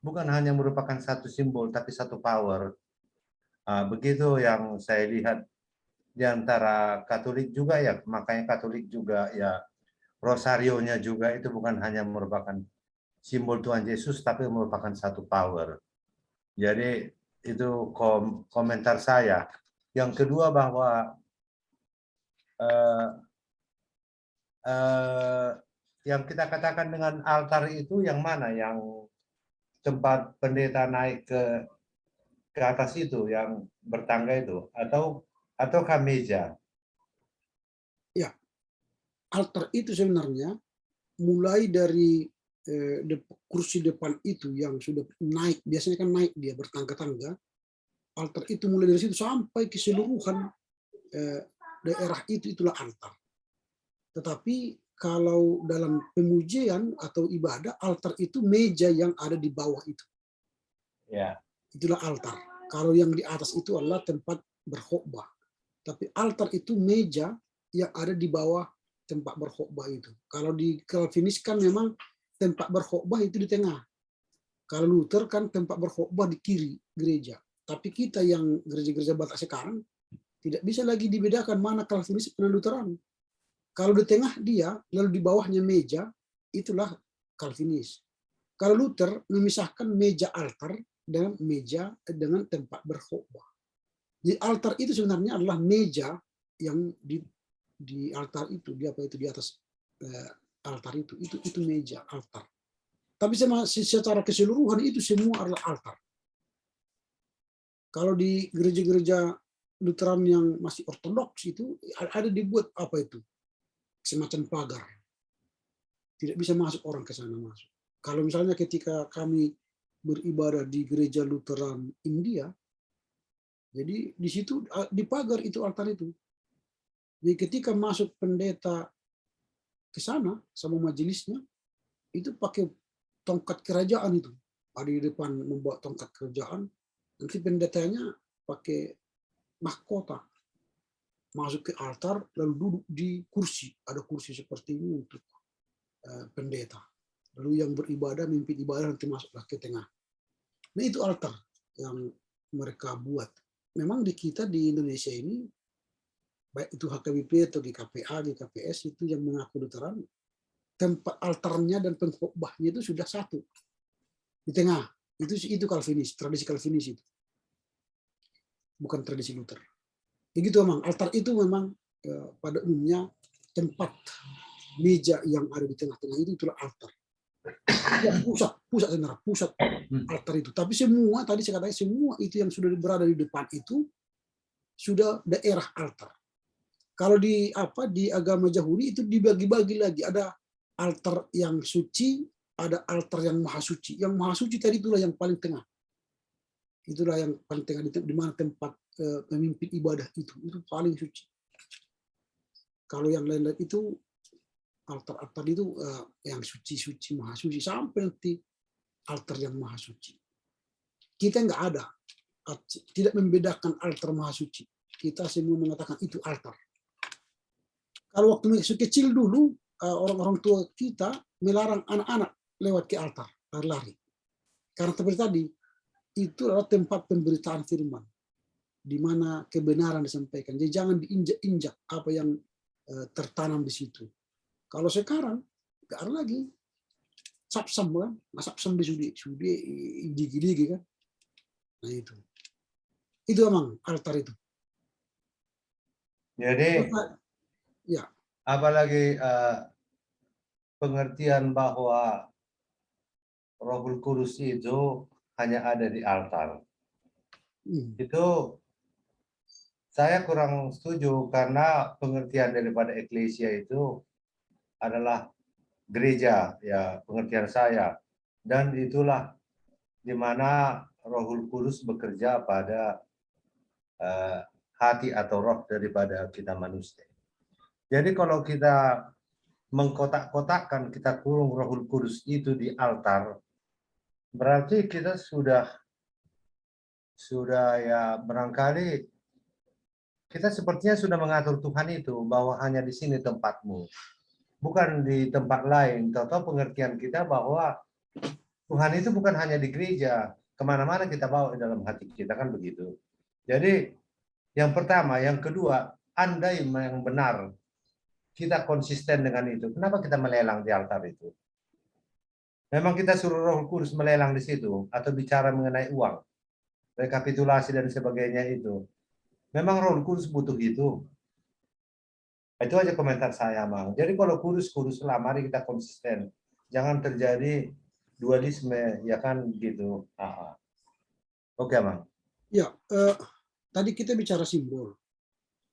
Speaker 2: bukan hanya merupakan satu simbol tapi satu power. Begitu yang saya lihat di antara Katolik juga ya, makanya Katolik juga ya rosarionya juga itu bukan hanya merupakan simbol Tuhan Yesus tapi merupakan satu power. Jadi itu komentar saya. Yang kedua bahwa yang kita katakan dengan altar itu yang mana, yang tempat pendeta naik ke atas itu, yang bertangga itu, atau meja?
Speaker 1: Ya, altar itu sebenarnya mulai dari kursi depan itu yang sudah naik, biasanya kan naik dia bertangga-tangga. Altar itu mulai dari situ sampai keseluruhan daerah itulah altar. Tetapi kalau dalam pemujian atau ibadah, altar itu meja yang ada di bawah itu.
Speaker 2: Ya.
Speaker 1: Itulah altar. Kalau yang di atas itu adalah tempat berkhotbah. Tapi altar itu meja yang ada di bawah tempat berkhotbah itu. Kalau di Calvinis kan memang tempat berkhotbah itu di tengah. Kalau Luther kan tempat berkhotbah di kiri gereja. Tapi kita yang gereja-gereja Batak sekarang tidak bisa lagi dibedakan mana Calvinis dan Lutheran. Kalau di tengah dia, lalu di bawahnya meja, itulah Calvinis. Kalau Luther memisahkan meja altar dengan dengan tempat berkhotbah. Di altar itu sebenarnya adalah meja yang di altar itu, di atas altar itu meja altar. Tapi secara keseluruhan itu semua adalah altar. Kalau di gereja-gereja Lutheran yang masih ortodoks itu ada dibuat semacam pagar. Tidak bisa masuk orang ke sana masuk. Kalau misalnya ketika kami beribadah di gereja Lutheran India, jadi di situ di pagar itu altar itu. Jadi ketika masuk pendeta ke sana sama majelisnya, itu pakai tongkat kerajaan itu. Ada di depan membawa tongkat kerajaan, nanti pendetanya pakai mahkota. Masuk ke altar, lalu duduk di kursi. Ada kursi seperti ini untuk pendeta. Lalu yang beribadah, mimpin ibadah nanti masuklah ke tengah. Nah itu altar yang mereka buat. Memang di kita di Indonesia ini, baik itu HKBP atau GKPA, GKPS itu yang mengaku Lutheran, tempat altarnya dan pengkhotbahnya itu sudah satu di tengah. Itu Calvinis, tradisi Calvinis itu, bukan tradisi Luther. Begitu memang altar itu memang pada umumnya tempat meja yang ada di tengah-tengah itulah altar. Ya, pusat sebenarnya, pusat altar itu. Tapi semua tadi saya katakan semua itu yang sudah berada di depan itu sudah daerah altar. Kalau di agama Yahudi itu dibagi-bagi lagi, ada altar yang suci, ada altar yang maha suci. Yang maha suci tadi itulah yang paling tengah. Itulah yang paling tengah di mana tempat pemimpin ibadah itu paling suci. Kalau yang lain-lain itu altar-altar itu yang suci-suci, maha suci, sampai nanti altar yang maha suci. Kita nggak ada, tidak membedakan altar maha suci. Kita semua mengatakan itu altar. Kalau waktu masih kecil dulu, orang-orang tua kita melarang anak-anak lewat ke altar, lari-lari. Karena seperti tadi, itu adalah tempat pemberitaan firman, di mana kebenaran disampaikan. Jadi jangan diinjak-injak apa yang tertanam di situ. Kalau sekarang nggak ada lagi sapsam kan, sapsam di sudi gigi kan. Nah itu emang altar itu.
Speaker 2: Jadi
Speaker 1: Ya,
Speaker 2: apalagi pengertian bahwa Rohul Kudus itu hanya ada di altar. Itu saya kurang setuju karena pengertian daripada eklesia itu adalah gereja, ya pengertian saya. Dan itulah di mana Rohul Kudus bekerja pada hati atau roh daripada kita manusia. Jadi kalau kita mengkotak-kotakkan, kita kurung Rohul Kudus itu di altar, berarti kita sudah ya barangkali kita sepertinya sudah mengatur Tuhan itu bahwa hanya di sini tempatmu, bukan di tempat lain. Tahu-tahu pengertian kita bahwa Tuhan itu bukan hanya di gereja, kemana-mana kita bawa di dalam hati kita, kan begitu. Jadi yang pertama, yang kedua, andai yang benar kita konsisten dengan itu, kenapa kita melelang di altar itu? Memang kita suruh Roh Kudus melelang di situ atau bicara mengenai uang, rekapitulasi dan sebagainya itu. Memang Roh Kudus butuh itu. Itu aja komentar saya, Mang. Jadi kalau kudus lah, mari kita konsisten. Jangan terjadi dualisme, ya kan gitu. Oke, Mang.
Speaker 1: Ya, tadi kita bicara simbol.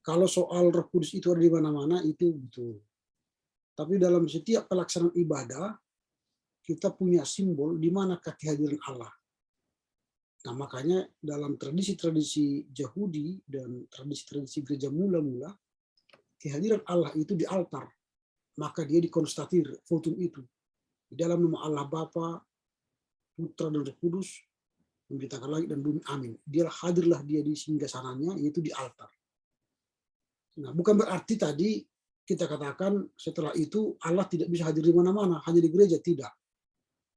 Speaker 1: Kalau soal Roh Kudus itu ada di mana-mana, itu betul. Tapi dalam setiap pelaksanaan ibadah, kita punya simbol di mana kehadiran Allah. Nah, makanya dalam tradisi-tradisi Yahudi dan tradisi-tradisi gereja mula-mula, kehadiran Allah itu di altar. Maka dia dikonstatir fotum itu. Di dalam nama Allah Bapa, Putra dan Roh Kudus, menciptakan langit dan bumi, amin. Hadirlah dia di singgasananya, yaitu di altar. Nah, bukan berarti tadi kita katakan setelah itu Allah tidak bisa hadir di mana-mana, hanya di gereja, tidak.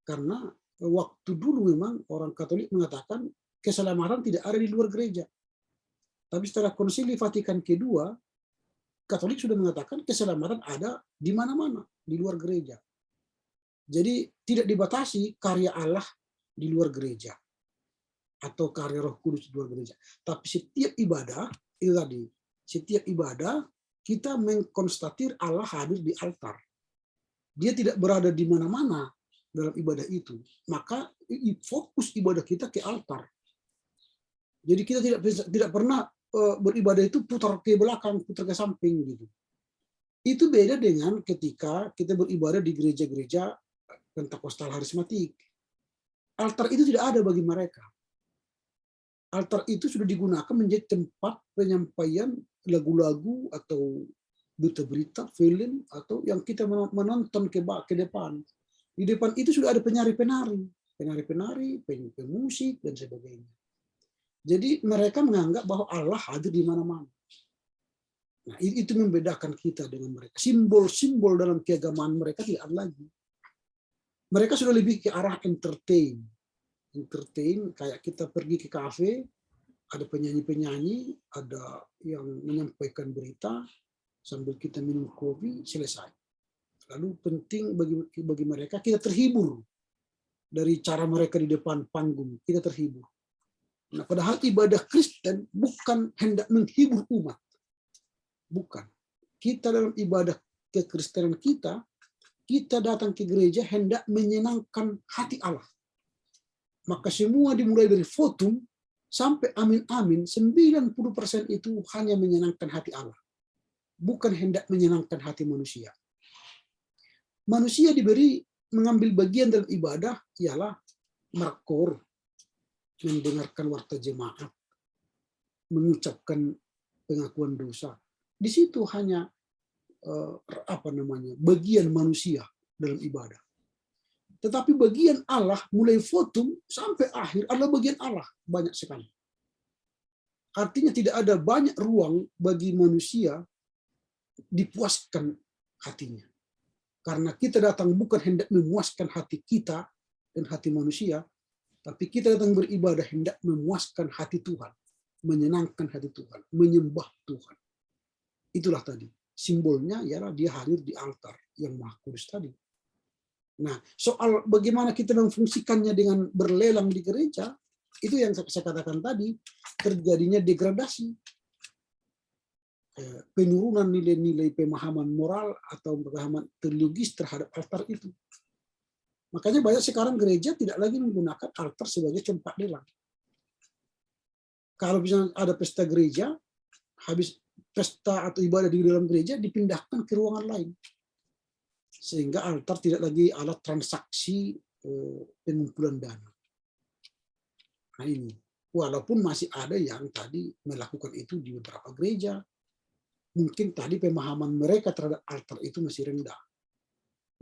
Speaker 1: Karena waktu dulu memang orang Katolik mengatakan keselamatan tidak ada di luar gereja. Tapi setelah Konsili Vatikan kedua, Katolik sudah mengatakan keselamatan ada di mana-mana, di luar gereja. Jadi tidak dibatasi karya Allah di luar gereja atau karya Roh Kudus di luar gereja. Tapi setiap ibadah, itu tadi, setiap ibadah kita mengkonstatir Allah hadir di altar. Dia tidak berada di mana-mana dalam ibadah itu. Maka fokus ibadah kita ke altar. Jadi kita tidak pernah beribadah itu putar ke belakang, putar ke samping gitu. Itu beda dengan ketika kita beribadah di gereja-gereja Pentakosta Harismatik. Altar itu tidak ada bagi mereka. Altar itu sudah digunakan menjadi tempat penyampaian lagu-lagu atau berita-berita, film, atau yang kita menonton ke depan. Di depan itu sudah ada penari-penari, pemusik, dan sebagainya. Jadi mereka menganggap bahwa Allah hadir di mana-mana. Nah, itu membedakan kita dengan mereka. Simbol-simbol dalam keagamaan mereka tidak ada lagi. Mereka sudah lebih ke arah entertain, kayak kita pergi ke kafe, ada penyanyi-penyanyi, ada yang menyampaikan berita, sambil kita minum kopi, selesai. Lalu penting bagi mereka, kita terhibur dari cara mereka di depan panggung, kita terhibur. Nah, padahal ibadah Kristen bukan hendak menghibur umat. Bukan. Kita dalam ibadah kekristenan kita datang ke gereja hendak menyenangkan hati Allah. Maka semua dimulai dari votum sampai amin-amin, 90% itu hanya menyenangkan hati Allah. Bukan hendak menyenangkan hati manusia. Manusia diberi mengambil bagian dalam ibadah ialah makor, mendengarkan warta jemaat, mengucapkan pengakuan dosa. Di situ hanya bagian manusia dalam ibadah. Tetapi bagian Allah mulai votum sampai akhir adalah bagian Allah, banyak sekali. Artinya tidak ada banyak ruang bagi manusia dipuaskan hatinya. Karena kita datang bukan hendak memuaskan hati kita dan hati manusia, Tapi kita datang beribadah hendak memuaskan hati Tuhan, menyenangkan hati Tuhan, menyembah Tuhan. Itulah tadi. Simbolnya ialah dia hadir di altar yang Maha Kudus tadi. Nah, soal bagaimana kita memfungsikannya dengan berlelang di gereja, itu yang saya katakan tadi, terjadinya degradasi. Penurunan nilai-nilai pemahaman moral atau pemahaman teologis terhadap altar itu. Makanya banyak sekarang gereja tidak lagi menggunakan altar sebagai tempat lelang. Kalau misalnya ada pesta gereja, habis pesta atau ibadah di dalam gereja dipindahkan ke ruangan lain. Sehingga altar tidak lagi alat transaksi pengumpulan dana. Nah ini, walaupun masih ada yang tadi melakukan itu di beberapa gereja, mungkin tadi pemahaman mereka terhadap altar itu masih rendah.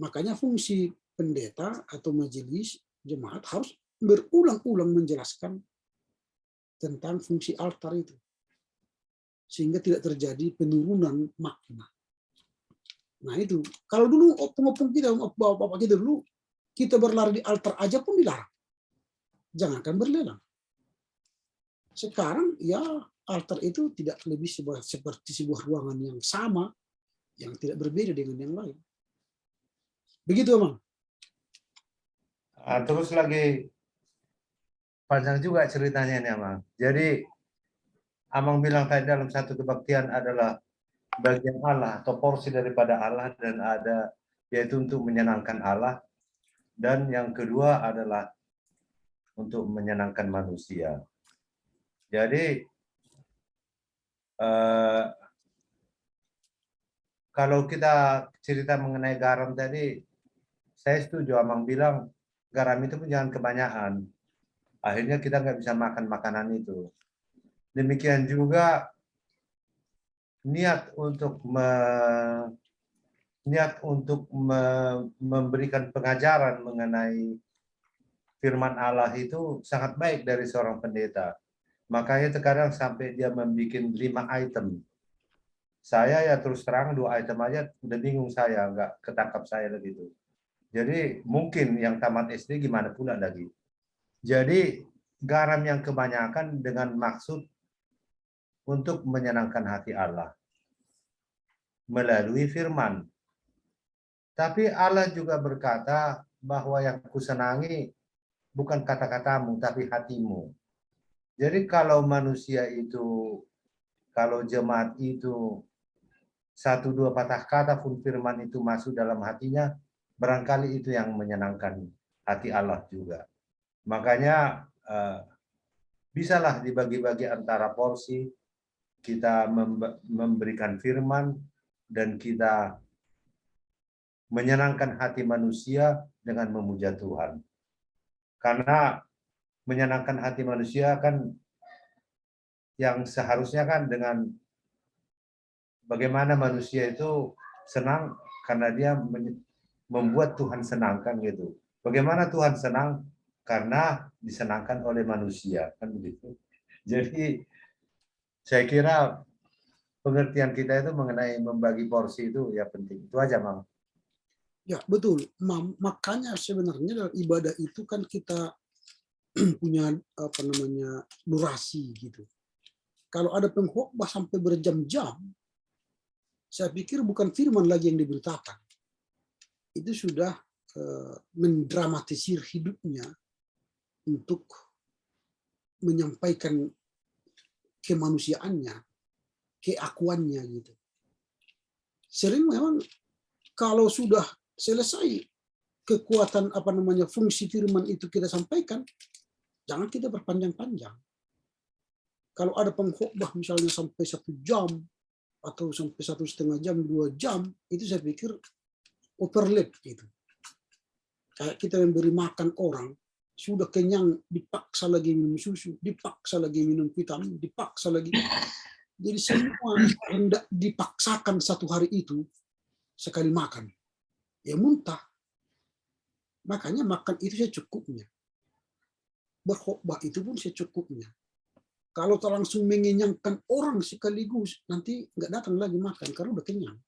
Speaker 1: Makanya fungsi pendeta atau majelis jemaat harus berulang-ulang menjelaskan tentang fungsi altar itu. Sehingga tidak terjadi penurunan makna. Nah itu, kalau dulu opung-opung kita, bapak-bapak kita dulu, kita berlari di altar aja pun dilarang. Jangankan berlelang. Sekarang ya altar itu tidak lebih seperti sebuah ruangan yang sama, yang tidak berbeda dengan yang lain. Begitu, Bang.
Speaker 2: Terus lagi panjang juga ceritanya nih, Amang. Jadi Amang bilang tadi dalam satu kebaktian adalah bagian Allah atau porsi daripada Allah, dan ada yaitu untuk menyenangkan Allah, dan yang kedua adalah untuk menyenangkan manusia. Jadi kalau kita cerita mengenai garam tadi, saya setuju Amang bilang garam itu pun jangan kebanyakan. Akhirnya kita nggak bisa makan makanan itu. Demikian juga niat untuk memberikan pengajaran mengenai firman Allah itu sangat baik dari seorang pendeta. Makanya terkadang sampai dia membuat 5 item. Saya ya terus terang 2 item aja udah bingung, saya nggak ketangkap saya begitu. Jadi mungkin yang tamat SD gimana pula lagi. Jadi garam yang kebanyakan dengan maksud untuk menyenangkan hati Allah melalui firman. Tapi Allah juga berkata bahwa yang kusenangi bukan kata-katamu tapi hatimu. Jadi kalau manusia itu, kalau jemaat itu 1-2 patah kata pun firman itu masuk dalam hatinya, barangkali itu yang menyenangkan hati Allah juga. Makanya bisalah dibagi-bagi antara porsi, kita memberikan firman dan kita menyenangkan hati manusia dengan memuja Tuhan. Karena menyenangkan hati manusia kan yang seharusnya kan dengan bagaimana manusia itu senang karena dia membuat Tuhan senang, kan gitu. Bagaimana Tuhan senang? Karena disenangkan oleh manusia, kan begitu. Jadi saya kira pengertian kita itu mengenai membagi porsi itu ya penting. Itu aja, Mang.
Speaker 1: Ya, betul. Makanya sebenarnya dalam ibadah itu kan kita punya durasi gitu. Kalau ada pengkhotbah sampai berjam-jam, saya pikir bukan firman lagi yang diberitakan. Itu sudah mendramatisir hidupnya untuk menyampaikan kemanusiaannya, keakuannya gitu. Sering memang kalau sudah selesai kekuatan fungsi firman itu kita sampaikan, jangan kita berpanjang-panjang. Kalau ada pengkhotbah misalnya sampai 1 jam atau sampai 1,5 jam, 2 jam, itu saya pikir overlap gitu. Kayak kita memberi makan orang, sudah kenyang, dipaksa lagi minum susu, dipaksa lagi minum vitamin, dipaksa lagi. Jadi semua hendak dipaksakan 1 hari itu sekali makan. Ya muntah. Makanya makan itu secukupnya. Berkhotbah itu pun secukupnya. Kalau langsung mengenyangkan orang sekaligus, nanti nggak datang lagi makan karena udah kenyang.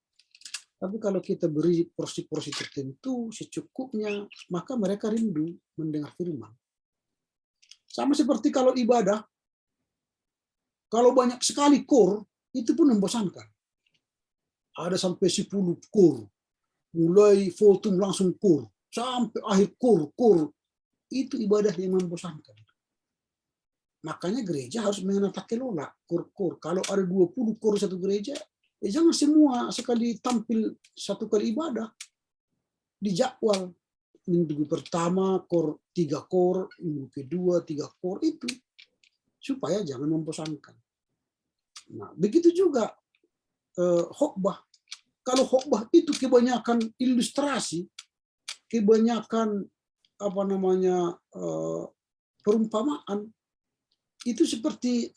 Speaker 1: Tapi kalau kita beri porsi-porsi tertentu secukupnya, maka mereka rindu mendengar firman. Sama seperti kalau ibadah, kalau banyak sekali core, itu pun membosankan. Ada sampai 10 core, mulai votum langsung core, sampai akhir core. Itu ibadah yang membosankan. Makanya gereja harus menata kelola core. Kalau ada 20 core satu gereja, jangan semua sekali tampil satu kali ibadah. Dijadwal. Minggu pertama core 3 core, minggu kedua 3 core itu. Supaya jangan membosankan. Nah, begitu juga khotbah. Kalau khotbah itu kebanyakan ilustrasi, kebanyakan perumpamaan, itu seperti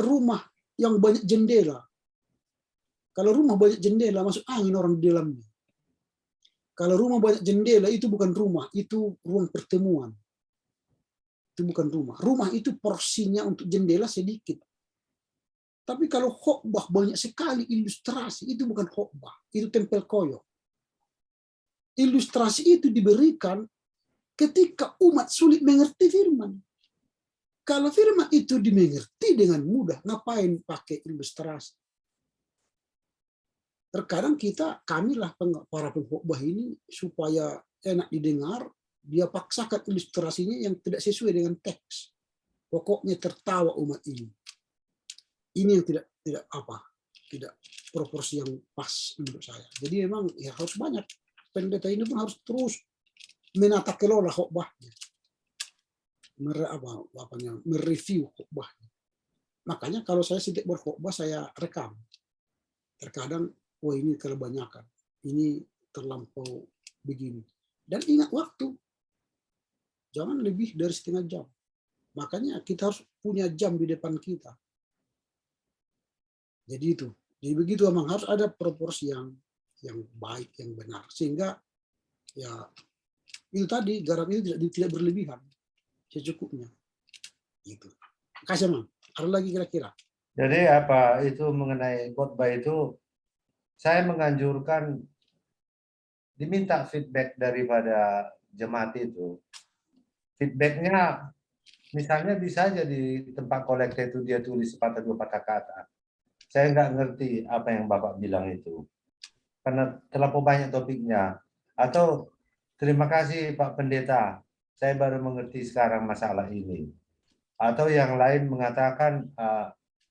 Speaker 1: rumah yang banyak jendela. Kalau rumah banyak jendela, masuk angin orang di dalamnya. Kalau rumah banyak jendela, itu bukan rumah, itu ruang pertemuan. Itu bukan rumah. Rumah itu porsinya untuk jendela sedikit. Tapi kalau khotbah banyak sekali ilustrasi, itu bukan khotbah, itu tempel koyo. Ilustrasi itu diberikan ketika umat sulit mengerti firman. Kalau firman itu dimengerti dengan mudah, ngapain pakai ilustrasi? Terkadang kamilah para pengkhotbah ini supaya enak didengar, dia paksakan ilustrasinya yang tidak sesuai dengan teks. Pokoknya tertawa umat ini. Ini yang tidak proporsi yang pas menurut saya. Jadi memang ya harus banyak. Pendeta ini pun harus terus menata kelola khotbahnya. Mereview khotbahnya. Makanya kalau saya sedikit berkhotbah, saya rekam. Terkadang, wah ini kebanyakan, ini terlampau begini. Dan ingat waktu, jangan lebih dari setengah jam. Makanya kita harus punya jam di depan kita. Jadi itu, jadi begitu memang harus ada proporsi yang baik, yang benar, sehingga ya itu tadi garam itu tidak berlebihan, secukupnya. Gitu. Kasih Mang, ada lagi kira-kira?
Speaker 2: Jadi itu mengenai khotbah itu, saya menganjurkan diminta feedback daripada jemaat itu. Feedbacknya misalnya bisa aja di tempat kolekte itu dia tulis sepatah dua patah kata. Saya nggak ngerti apa yang Bapak bilang itu. Karena terlalu banyak topiknya. Atau terima kasih Pak Pendeta, saya baru mengerti sekarang masalah ini. Atau yang lain mengatakan,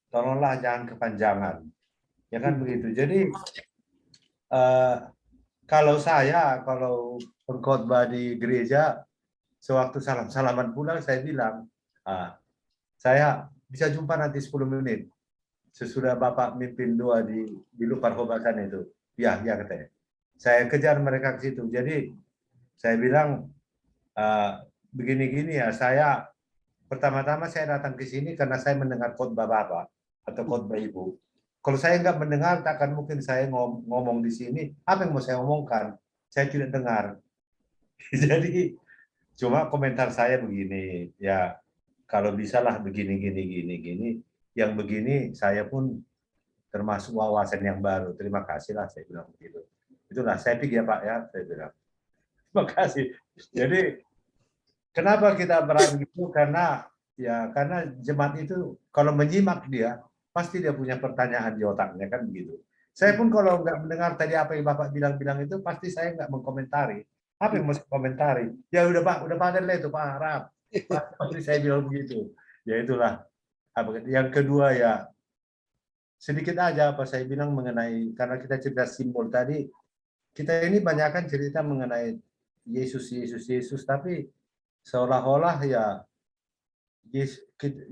Speaker 2: tolonglah jangan kepanjangan. Ya kan begitu. Jadi kalau pengkhotbah di gereja, sewaktu salaman pulang saya bilang, saya bisa jumpa nanti 10 menit. Sesudah Bapak mimpin doa di luar khotbahkan itu. Ya katanya. Saya kejar mereka ke situ. Jadi saya bilang begini-gini ya, saya pertama-tama saya datang ke sini karena saya mendengar khotbah Bapak atau khotbah Ibu. Kalau saya nggak mendengar, takkan mungkin saya ngomong di sini. Apa yang mau saya omongkan? Saya tidak dengar. Jadi cuma komentar saya begini, ya kalau bisalah begini, gini. Yang begini saya pun termasuk wawasan yang baru. Terima kasih lah saya bilang begitu. Itulah saya pikir ya Pak ya, saya bilang. Terima kasih. Jadi kenapa kita berani gitu? Karena jemaat itu kalau menyimak dia pasti dia punya pertanyaan di otaknya kan begitu. Saya pun kalau nggak mendengar tadi apa yang Bapak bilang itu pasti saya nggak mengkomentari. Apa yang mau saya komentari? Ya udah Pak, udah padat lah itu Pak Arab. Pasti saya bilang begitu. Ya itulah. Yang kedua ya sedikit aja apa saya bilang mengenai, karena kita cerita simbol tadi, kita ini banyakkan cerita mengenai Yesus, tapi seolah-olah ya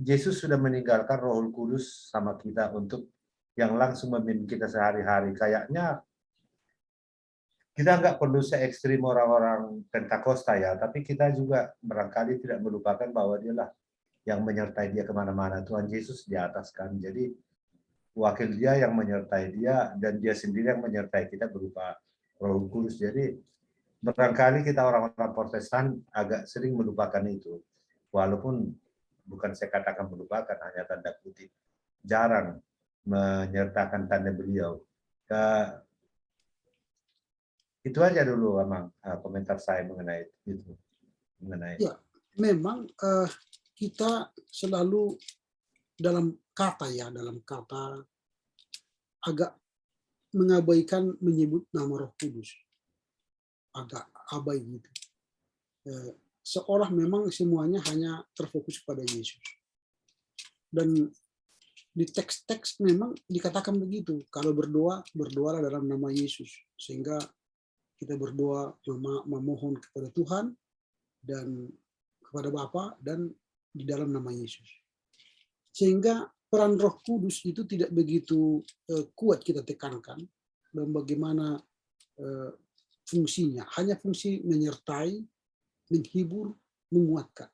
Speaker 2: Yesus sudah meninggalkan Roh Kudus sama kita untuk yang langsung memimpin kita sehari-hari. Kayaknya kita nggak perlu se-ekstrim orang-orang Pentakosta ya, tapi kita juga barangkali tidak melupakan bahwa dialah yang menyertai dia kemana-mana. Tuhan Yesus di atas kan, jadi wakil dia yang menyertai dia, dan dia sendiri yang menyertai kita berupa Roh Kudus. Jadi barangkali kita orang-orang Protestan agak sering melupakan itu, walaupun bukan saya katakan melupakan, hanya tanda kutip, jarang menyertakan tanda beliau. Itu aja dulu Amang, komentar saya mengenai itu.
Speaker 1: Ya, memang kita selalu dalam kata agak mengabaikan menyebut nama Roh Kudus, agak abai gitu. Seolah memang semuanya hanya terfokus pada Yesus. Dan di teks-teks memang dikatakan begitu, kalau berdoa, berdoalah dalam nama Yesus, sehingga kita berdoa memohon kepada Tuhan dan kepada Bapa dan di dalam nama Yesus. Sehingga peran Roh Kudus itu tidak begitu kuat kita tekankan dan bagaimana fungsinya, hanya fungsi menyertai, menghibur, menguatkan.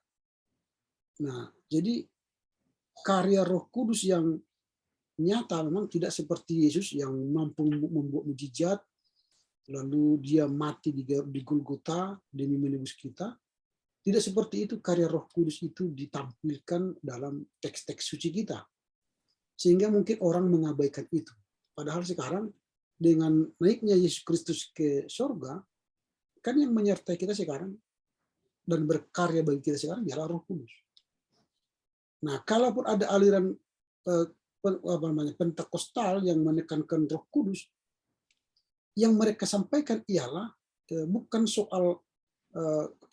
Speaker 1: Nah, jadi karya Roh Kudus yang nyata memang tidak seperti Yesus yang mampu membuat mujizat, lalu dia mati di Golgota demi menebus kita. Tidak seperti itu karya Roh Kudus itu ditampilkan dalam teks-teks suci kita. Sehingga mungkin orang mengabaikan itu. Padahal sekarang dengan naiknya Yesus Kristus ke surga, kan yang menyertai kita sekarang dan berkarya bagi kita sekarang ialah Roh Kudus. Nah, kalaupun ada aliran Pentekostal yang menekankan Roh Kudus, yang mereka sampaikan ialah bukan soal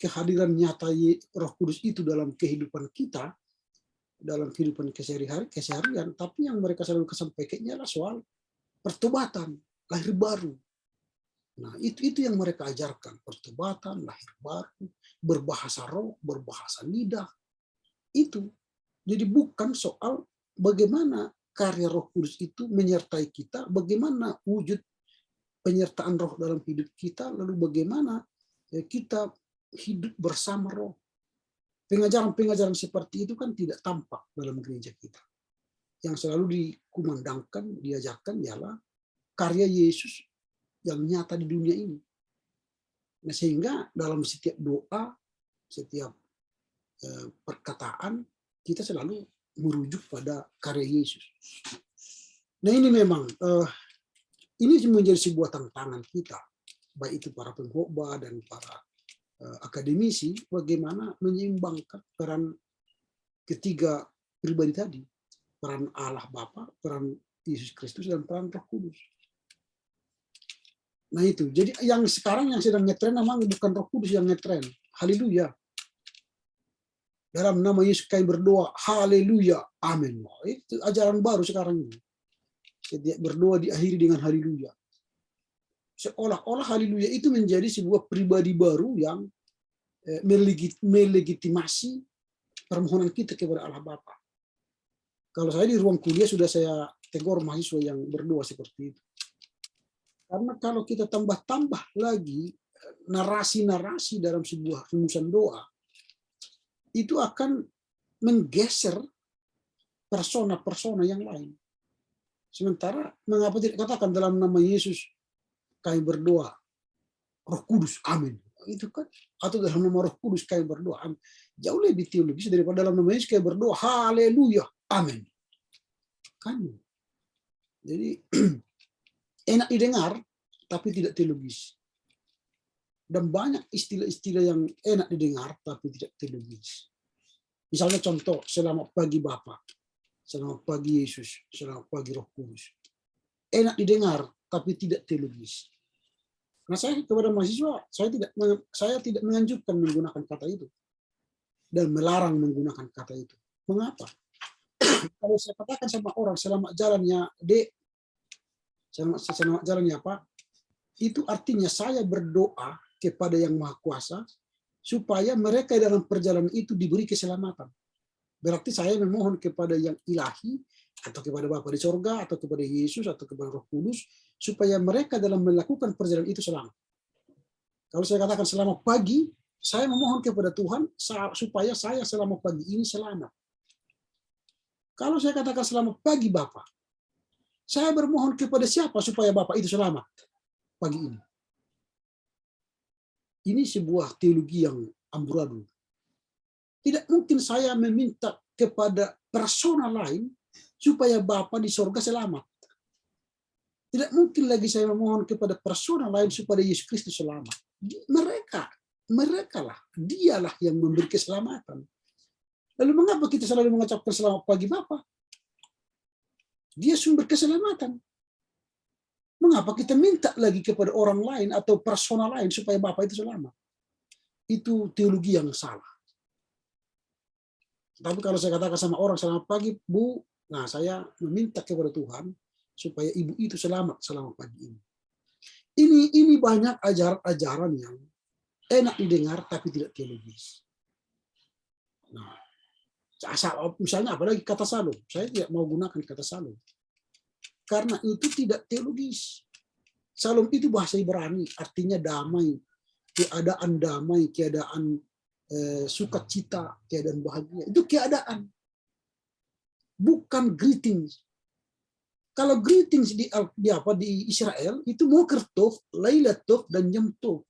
Speaker 1: kehadiran nyata Roh Kudus itu dalam kehidupan kita, dalam kehidupan keseharian, tapi yang mereka selalu sampaikan ialah soal pertobatan, lahir baru. Nah, itu yang mereka ajarkan, pertobatan, lahir baru, berbahasa roh, berbahasa lidah. Itu. Jadi bukan soal bagaimana karya Roh Kudus itu menyertai kita, bagaimana wujud penyertaan roh dalam hidup kita, lalu bagaimana kita hidup bersama roh. Pengajaran-pengajaran seperti itu kan tidak tampak dalam gereja kita. Yang selalu dikumandangkan, diajarkan ialah karya Yesus yang nyata di dunia ini. Nah, sehingga dalam setiap doa, setiap perkataan, kita selalu merujuk pada karya Yesus. Nah, ini memang ini menjadi sebuah tantangan kita, baik itu para pengkhotbah dan para akademisi, bagaimana menyeimbangkan peran ketiga pribadi tadi, peran Allah Bapa, peran Yesus Kristus, dan peran Roh Kudus. Nah itu, jadi yang sekarang yang sedang ngetren memang bukan Roh Kudus yang ngetren. Haleluya. Dalam nama Yesus kami berdoa, haleluya, amin. Itu ajaran baru sekarang ini. Setiap berdoa diakhiri dengan haleluya. Seolah-olah haleluya itu menjadi sebuah pribadi baru yang melegitimasi permohonan kita kepada Allah Bapa. Kalau saya di ruang kuliah sudah saya tegur mahasiswa yang berdoa seperti itu. Karena kalau kita tambah-tambah lagi narasi-narasi dalam sebuah rumusan doa, itu akan menggeser persona-persona yang lain. Sementara mengapa tidak katakan dalam nama Yesus kami berdoa, Roh Kudus, amin. Itu kan, atau dalam nama Roh Kudus kami berdoa, amin. Jauh lebih teologis daripada dalam nama Yesus kami berdoa, haleluya, amin. Kan? Jadi enak didengar, tapi tidak teologis. Dan banyak istilah-istilah yang enak didengar, tapi tidak teologis. Misalnya contoh, selamat pagi Bapa, selamat pagi Yesus, selamat pagi Roh Kudus. Enak didengar, tapi tidak teologis. Nah, saya kepada mahasiswa, saya tidak menganjurkan menggunakan kata itu dan melarang menggunakan kata itu. Mengapa? Kalau saya katakan sama orang selamat jalannya Dek, selamat jalannya Pak, itu artinya saya berdoa kepada Yang Maha Kuasa supaya mereka dalam perjalanan itu diberi keselamatan. Berarti saya memohon kepada yang ilahi, atau kepada Bapa di sorga, atau kepada Yesus, atau kepada Roh Kudus, supaya mereka dalam melakukan perjalanan itu selamat. Kalau saya katakan selamat pagi, saya memohon kepada Tuhan supaya saya selama pagi ini selamat. Kalau saya katakan selamat pagi Bapa, saya bermohon kepada siapa supaya Bapa itu selamat pagi ini. Ini sebuah teologi yang amburadul. Tidak mungkin saya meminta kepada persona lain supaya Bapa di sorga selamat. Tidak mungkin lagi saya memohon kepada persona lain supaya Yesus Kristus selamat. Mereka dialah yang memberi keselamatan. Lalu mengapa kita selalu mengucapkan selamat pagi Bapa? Dia sumber keselamatan. Mengapa kita minta lagi kepada orang lain atau personal lain supaya Bapa itu selamat? Itu teologi yang salah. Tapi kalau saya katakan sama orang selamat pagi Bu, nah saya meminta kepada Tuhan supaya ibu itu selamat pagi ini. Ini banyak ajaran-ajaran yang enak didengar tapi tidak teologis. Nah, misalnya apalagi kata salom, saya tidak mau gunakan kata salom karena itu tidak teologis. Salom itu bahasa Ibrani, artinya damai, keadaan sukacita, keadaan bahagia. Itu keadaan, bukan greetings. Kalau greetings di Israel itu Moker Tov, Laila Tov, dan Yom Tov.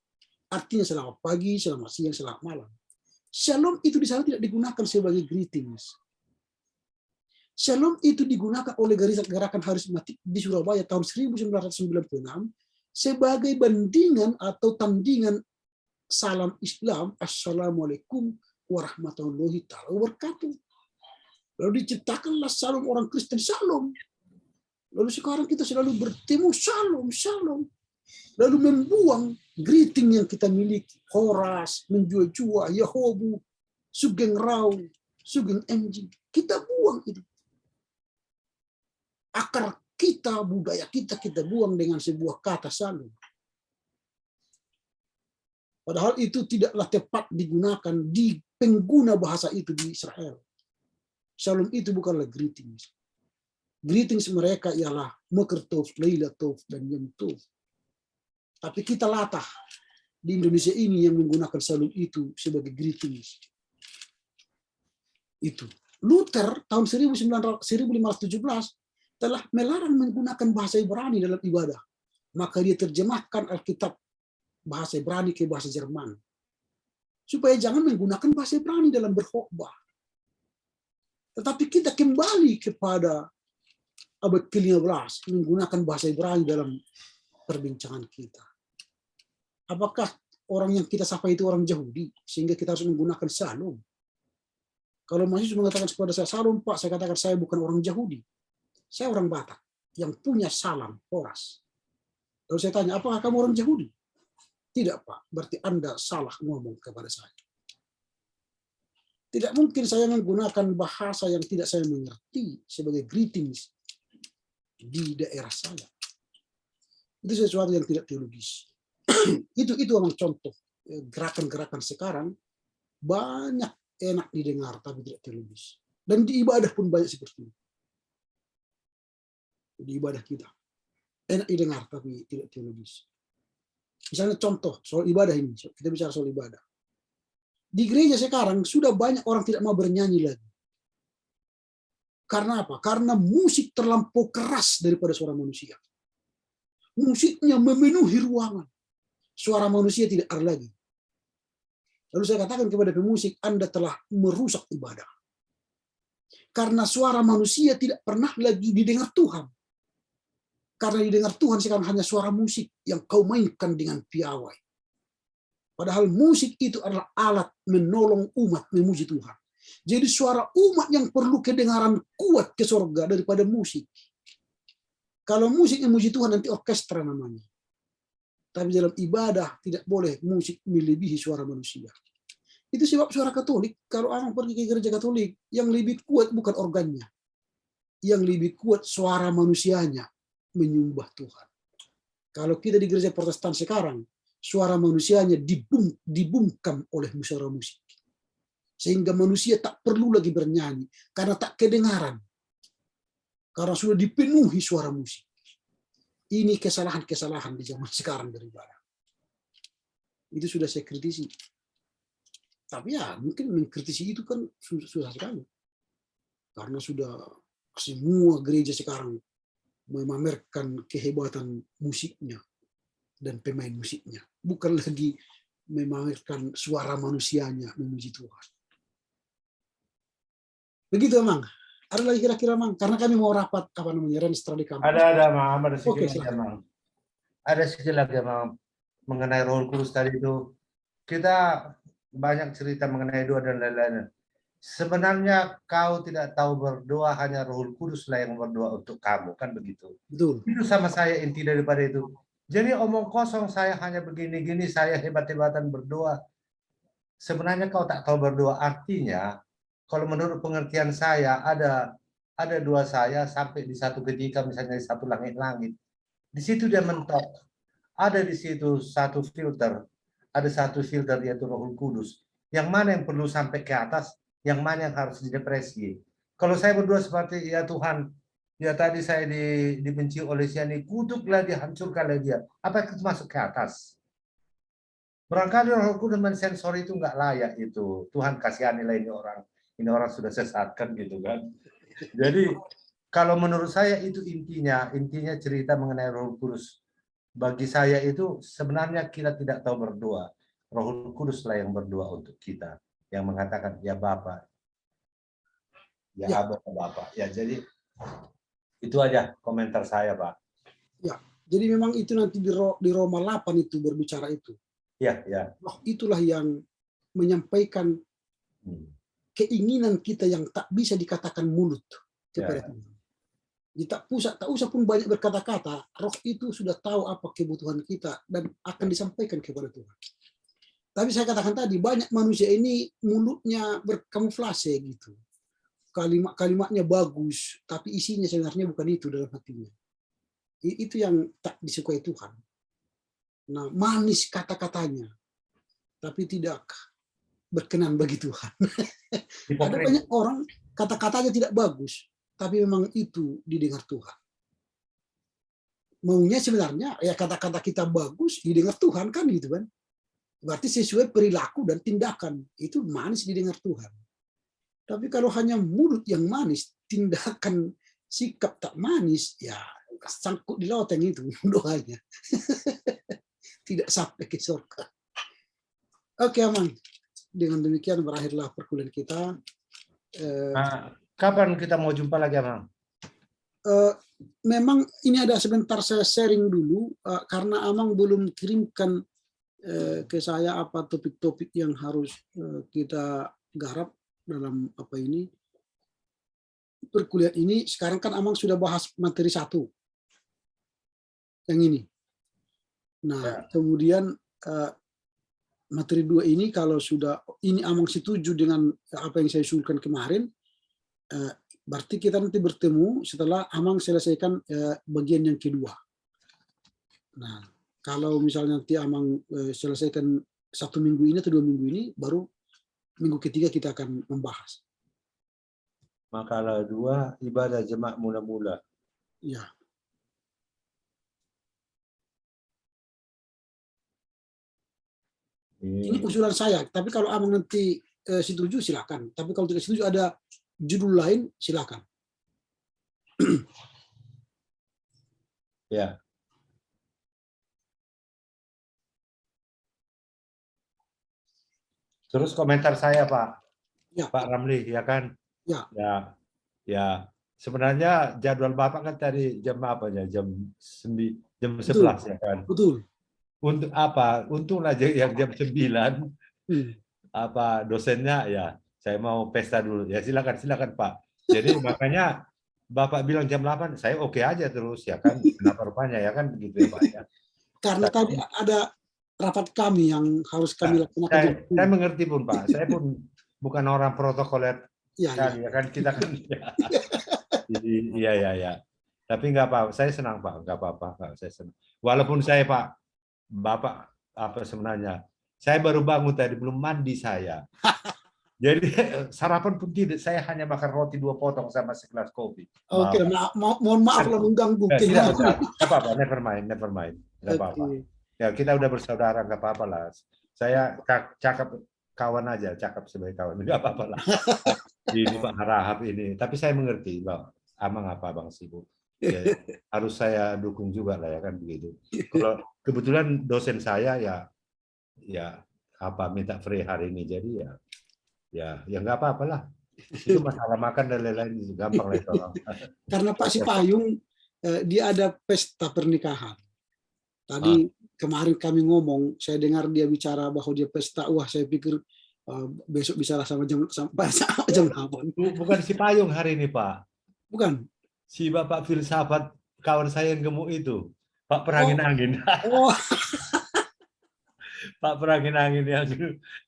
Speaker 1: Artinya selamat pagi, selamat siang, selamat malam. Shalom itu di sana tidak digunakan sebagai greetings. Shalom itu digunakan oleh gerakan Harismatik di Surabaya tahun 1996 sebagai bandingan atau tandingan salam Islam, Assalamualaikum warahmatullahi wabarakatuh. Lalu diciptakanlah salam orang Kristen, Shalom. Lalu sekarang kita selalu bertemu Shalom, Shalom. Lalu membuang greeting yang kita miliki, Horas, Menjua-jua, Yahobu, Sugeng Rau, Sugeng Enjing. Kita buang itu. Akar kita, budaya kita buang dengan sebuah kata Shalom. Padahal itu tidaklah tepat digunakan di pengguna bahasa itu di Israel. Shalom itu bukanlah greetings. Greetings mereka ialah Moker Tov, Laila Tov, dan Yom Tov. Tapi kita latah di Indonesia ini yang menggunakan shalom itu sebagai greetings. Itu. Luther tahun 1517 telah melarang menggunakan bahasa Ibrani dalam ibadah. Maka dia terjemahkan Alkitab bahasa Ibrani ke bahasa Jerman. Supaya jangan menggunakan bahasa Ibrani dalam berkhotbah. Tetapi kita kembali kepada abad ke-15 menggunakan bahasa Ibrani dalam perbincangan kita. Apakah orang yang kita sapa itu orang Yahudi sehingga kita harus menggunakan shalom? Kalau mahasiswa mengatakan kepada saya, Shalom Pak, saya katakan saya bukan orang Yahudi. Saya orang Batak yang punya salam, Horas. Lalu saya tanya, apakah kamu orang Yahudi? Tidak Pak, berarti Anda salah ngomong kepada saya. Tidak mungkin saya menggunakan bahasa yang tidak saya mengerti sebagai greetings di daerah saya. Itu sesuatu yang tidak teologis. itu memang contoh gerakan-gerakan sekarang banyak enak didengar tapi tidak teologis. Dan di ibadah pun banyak seperti itu. Di ibadah kita enak didengar tapi tidak teologis. Misalnya contoh soal ibadah ini, kita bicara soal ibadah. Di gereja sekarang sudah banyak orang tidak mau bernyanyi lagi. Karena apa? Karena musik terlampau keras daripada suara manusia. Musiknya memenuhi ruangan. Suara manusia tidak ada lagi. Lalu saya katakan kepada pemusik, Anda telah merusak ibadah. Karena suara manusia tidak pernah lagi didengar Tuhan. Karena didengar Tuhan sekarang hanya suara musik yang kau mainkan dengan piawai. Padahal musik itu adalah alat menolong umat memuji Tuhan. Jadi suara umat yang perlu kedengaran kuat ke surga daripada musik. Kalau musik memuji Tuhan nanti orkestra namanya. Tapi dalam ibadah tidak boleh musik melebihi suara manusia. Itu sebab suara Katolik, kalau orang pergi ke gereja Katolik, yang lebih kuat bukan organnya. Yang lebih kuat suara manusianya menyembah Tuhan. Kalau kita di gereja Protestan sekarang, suara manusianya dibungkam oleh suara musik. Sehingga manusia tak perlu lagi bernyanyi, karena tak kedengaran. Karena sudah dipenuhi suara musik. Ini kesalahan-kesalahan di zaman sekarang beribadah. Itu sudah saya kritisi. Tapi ya mungkin mengkritisi itu kan susah sekali. Karena sudah semua gereja sekarang memamerkan kehebatan musiknya dan pemain musiknya. Bukan lagi memamerkan suara manusianya memuji Tuhan. Begitu Mang. Ada lagi kira-kira Mang? Karena kami mau rapat Renstra di kampus.
Speaker 2: Ada Mang, ada sedikit
Speaker 1: Oke,
Speaker 2: lagi Mang. Ada sedikit lagi Mang mengenai Roh Kudus tadi itu. kita banyak cerita mengenai doa dan lain-lain. Sebenarnya kau tidak tahu berdoa, hanya Roh Kudus lah yang berdoa untuk kamu, kan begitu.
Speaker 1: Betul.
Speaker 2: Itu sama saya inti daripada itu. Jadi omong kosong saya hanya begini-gini, saya hebat-hebatan berdoa. Sebenarnya kau tak tahu berdoa, artinya kalau menurut pengertian saya ada dua saya sampai di satu ketika misalnya di satu langit-langit. Di situ dia mentok. Ada di situ satu filter, ada satu filter yaitu Roh Kudus. Yang mana yang perlu sampai ke atas, yang mana yang harus didepresi. Kalau saya berdoa seperti ya Tuhan, ya tadi saya dibenci oleh si ini, kutuklah dia, hancurkanlah dia. Apa itu masuk ke atas? Barangkali Roh Kudus mensensor itu nggak layak itu. Tuhan kasihanilah ini orang sudah sesat kan gitu kan. Jadi kalau menurut saya itu intinya cerita mengenai Roh Kudus. Bagi saya itu sebenarnya kita tidak tahu berdoa. Roh Kuduslah yang berdoa untuk kita, yang mengatakan ya Bapa, ya Aba Bapa. Ya jadi itu aja komentar saya, Pak.
Speaker 1: Ya, jadi memang itu nanti di Roma 8 itu berbicara itu.
Speaker 2: Ya, ya.
Speaker 1: Roh itulah yang menyampaikan keinginan kita yang tak bisa dikatakan mulut kepada Tuhan. Jadi tak usah pun banyak berkata-kata, Roh itu sudah tahu apa kebutuhan kita dan akan disampaikan kepada Tuhan. Tapi saya katakan tadi, banyak manusia ini mulutnya berkamuflase gitu. Kalimat-kalimatnya bagus, tapi isinya sebenarnya bukan itu dalam hatinya. Itu yang tak disukai Tuhan. Nah, manis kata-katanya, tapi tidak berkenan bagi Tuhan. Ada banyak orang kata-katanya tidak bagus, tapi memang itu didengar Tuhan. Maunya sebenarnya ya kata-kata kita bagus didengar Tuhan kan gitu kan. Berarti sesuai perilaku dan tindakan itu manis didengar Tuhan. Tapi kalau hanya mulut yang manis, tindakan sikap tak manis, ya sangkut di loteng itu doanya. Tidak sampai ke surga. Oke, aman. Dengan demikian berakhirlah perkuliahan kita.
Speaker 2: Kapan kita mau jumpa lagi, Bang?
Speaker 1: Memang ini ada sebentar saya sharing dulu karena Amang belum kirimkan ke saya apa topik-topik yang harus kita garap dalam apa ini perkuliahan ini. Sekarang kan Amang sudah bahas materi 1 yang ini. Nah, kemudian materi 2 ini kalau sudah ini Amang setuju dengan apa yang saya usulkan kemarin, berarti kita nanti bertemu setelah Amang selesaikan bagian yang kedua. Nah, kalau misalnya nanti Amang selesaikan 1 minggu ini atau 2 minggu ini, baru minggu ketiga kita akan membahas.
Speaker 2: Makalah 2, ibadah jemaat mula-mula.
Speaker 1: Ya. Ini usulan saya, tapi kalau Amang nanti setuju silakan. Tapi kalau tidak setuju ada judul lain silakan.
Speaker 2: Ya. Terus komentar saya, Pak.
Speaker 1: Ya.
Speaker 2: Pak Ramli, ya kan?
Speaker 1: Ya.
Speaker 2: Ya. Sebenarnya jadwal Bapak kan tadi jam apa ya? Jam 11 ya kan?
Speaker 1: Betul.
Speaker 2: Untuk apa? Untunglah yang jam 9 apa dosennya ya saya mau pesta dulu. Ya silakan Pak. Jadi makanya Bapak bilang jam 8, saya oke aja terus ya kan. Kenapa rupanya ya kan begitu ya Pak ya.
Speaker 1: Karena tadi ada rapat kami yang harus kami lakukan.
Speaker 2: Saya mengerti pun Pak. Saya pun bukan orang protokoler
Speaker 1: ya
Speaker 2: kan kita kan. Jadi iya. Tapi nggak apa, saya senang Pak. Nggak apa-apa, saya senang. Walaupun saya Pak, Bapak apa sebenarnya? Saya baru bangun tadi belum mandi saya. Jadi sarapan pun tidak, saya hanya makan roti 2 potong sama segelas kopi.
Speaker 1: Oke, mohon maaf kalau mengganggu.
Speaker 2: Tidak apa-apa, never mind. Nggak apa-apa. Ya kita udah bersaudara, nggak apa-apa lah. Saya cakap kawan aja, cakap sebagai kawan, nggak apa-apa lah. Ini Pak Harahap ini, tapi saya mengerti, Bang. Amang apa Bang sibuk. Ya, harus saya dukung juga lah ya kan begitu. Kalau kebetulan dosen saya ya apa minta free hari ini, jadi ya nggak apa-apalah. Itu masalah makan dan lain-lain gampang lah itu.
Speaker 1: Karena Pak Sipayung dia ada pesta pernikahan. Tadi kemarin kami ngomong, saya dengar dia bicara bahwa dia pesta. Wah, saya pikir besok bisa lah sampai jam 8.
Speaker 2: Bukan si payung hari ini, Pak.
Speaker 1: Bukan.
Speaker 2: Si Bapak filsafat kawan saya yang gemuk itu, Pak Perangin-angin.
Speaker 1: Oh,
Speaker 2: Pak Perangin-angin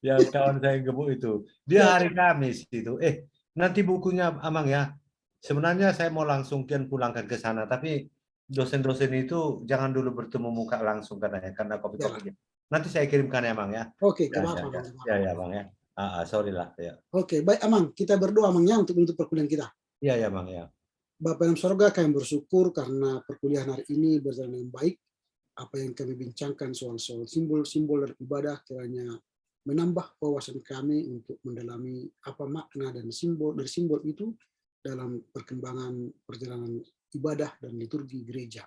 Speaker 2: yang kawan saya yang gemuk itu. Dia hari Kamis itu. Nanti bukunya Amang ya. Sebenarnya saya mau langsung pulangkan ke sana, tapi dosen-dosen itu jangan dulu bertemu muka langsung karena kopi-kopi. Nanti saya kirimkan ya, Amang ya.
Speaker 1: oke,
Speaker 2: Ya, Bang ya. Sorry lah ya.
Speaker 1: Oke, baik Amang, kita berdoa Amang ya untuk perkuliahan kita.
Speaker 2: Iya, Bang ya.
Speaker 1: Bapa dalam sorga, kami bersyukur karena perkuliahan hari ini berjalan dengan baik. Apa yang kami bincangkan soal simbol-simbol dan ibadah kiranya menambah wawasan kami untuk mendalami apa makna dan simbol dari simbol itu dalam perkembangan perjalanan ibadah dan liturgi gereja.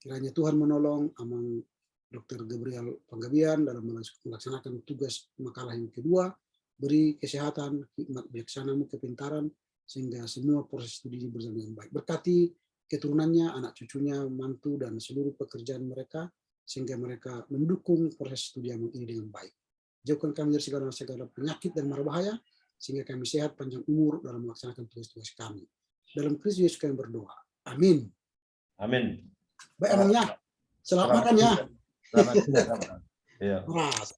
Speaker 1: Kiranya Tuhan menolong Amang Dr. Gabriel Panggabean dalam melaksanakan tugas makalah yang kedua, beri kesehatan, hikmat bijaksanamu, kepintaran, sehingga semua proses studi berjalan dengan baik. Berkati keturunannya, anak cucunya, mantu, dan seluruh pekerjaan mereka, sehingga mereka mendukung proses studi ini dengan baik. Jauhkan kami dari segala penyakit dan mara bahaya, sehingga kami sehat panjang umur dalam melaksanakan tugas-tugas kami. Dalam Kristus Yesus kami berdoa. Amin.
Speaker 2: Amin.
Speaker 1: Baik Amangnya, selamat makan ya.
Speaker 2: Selamat.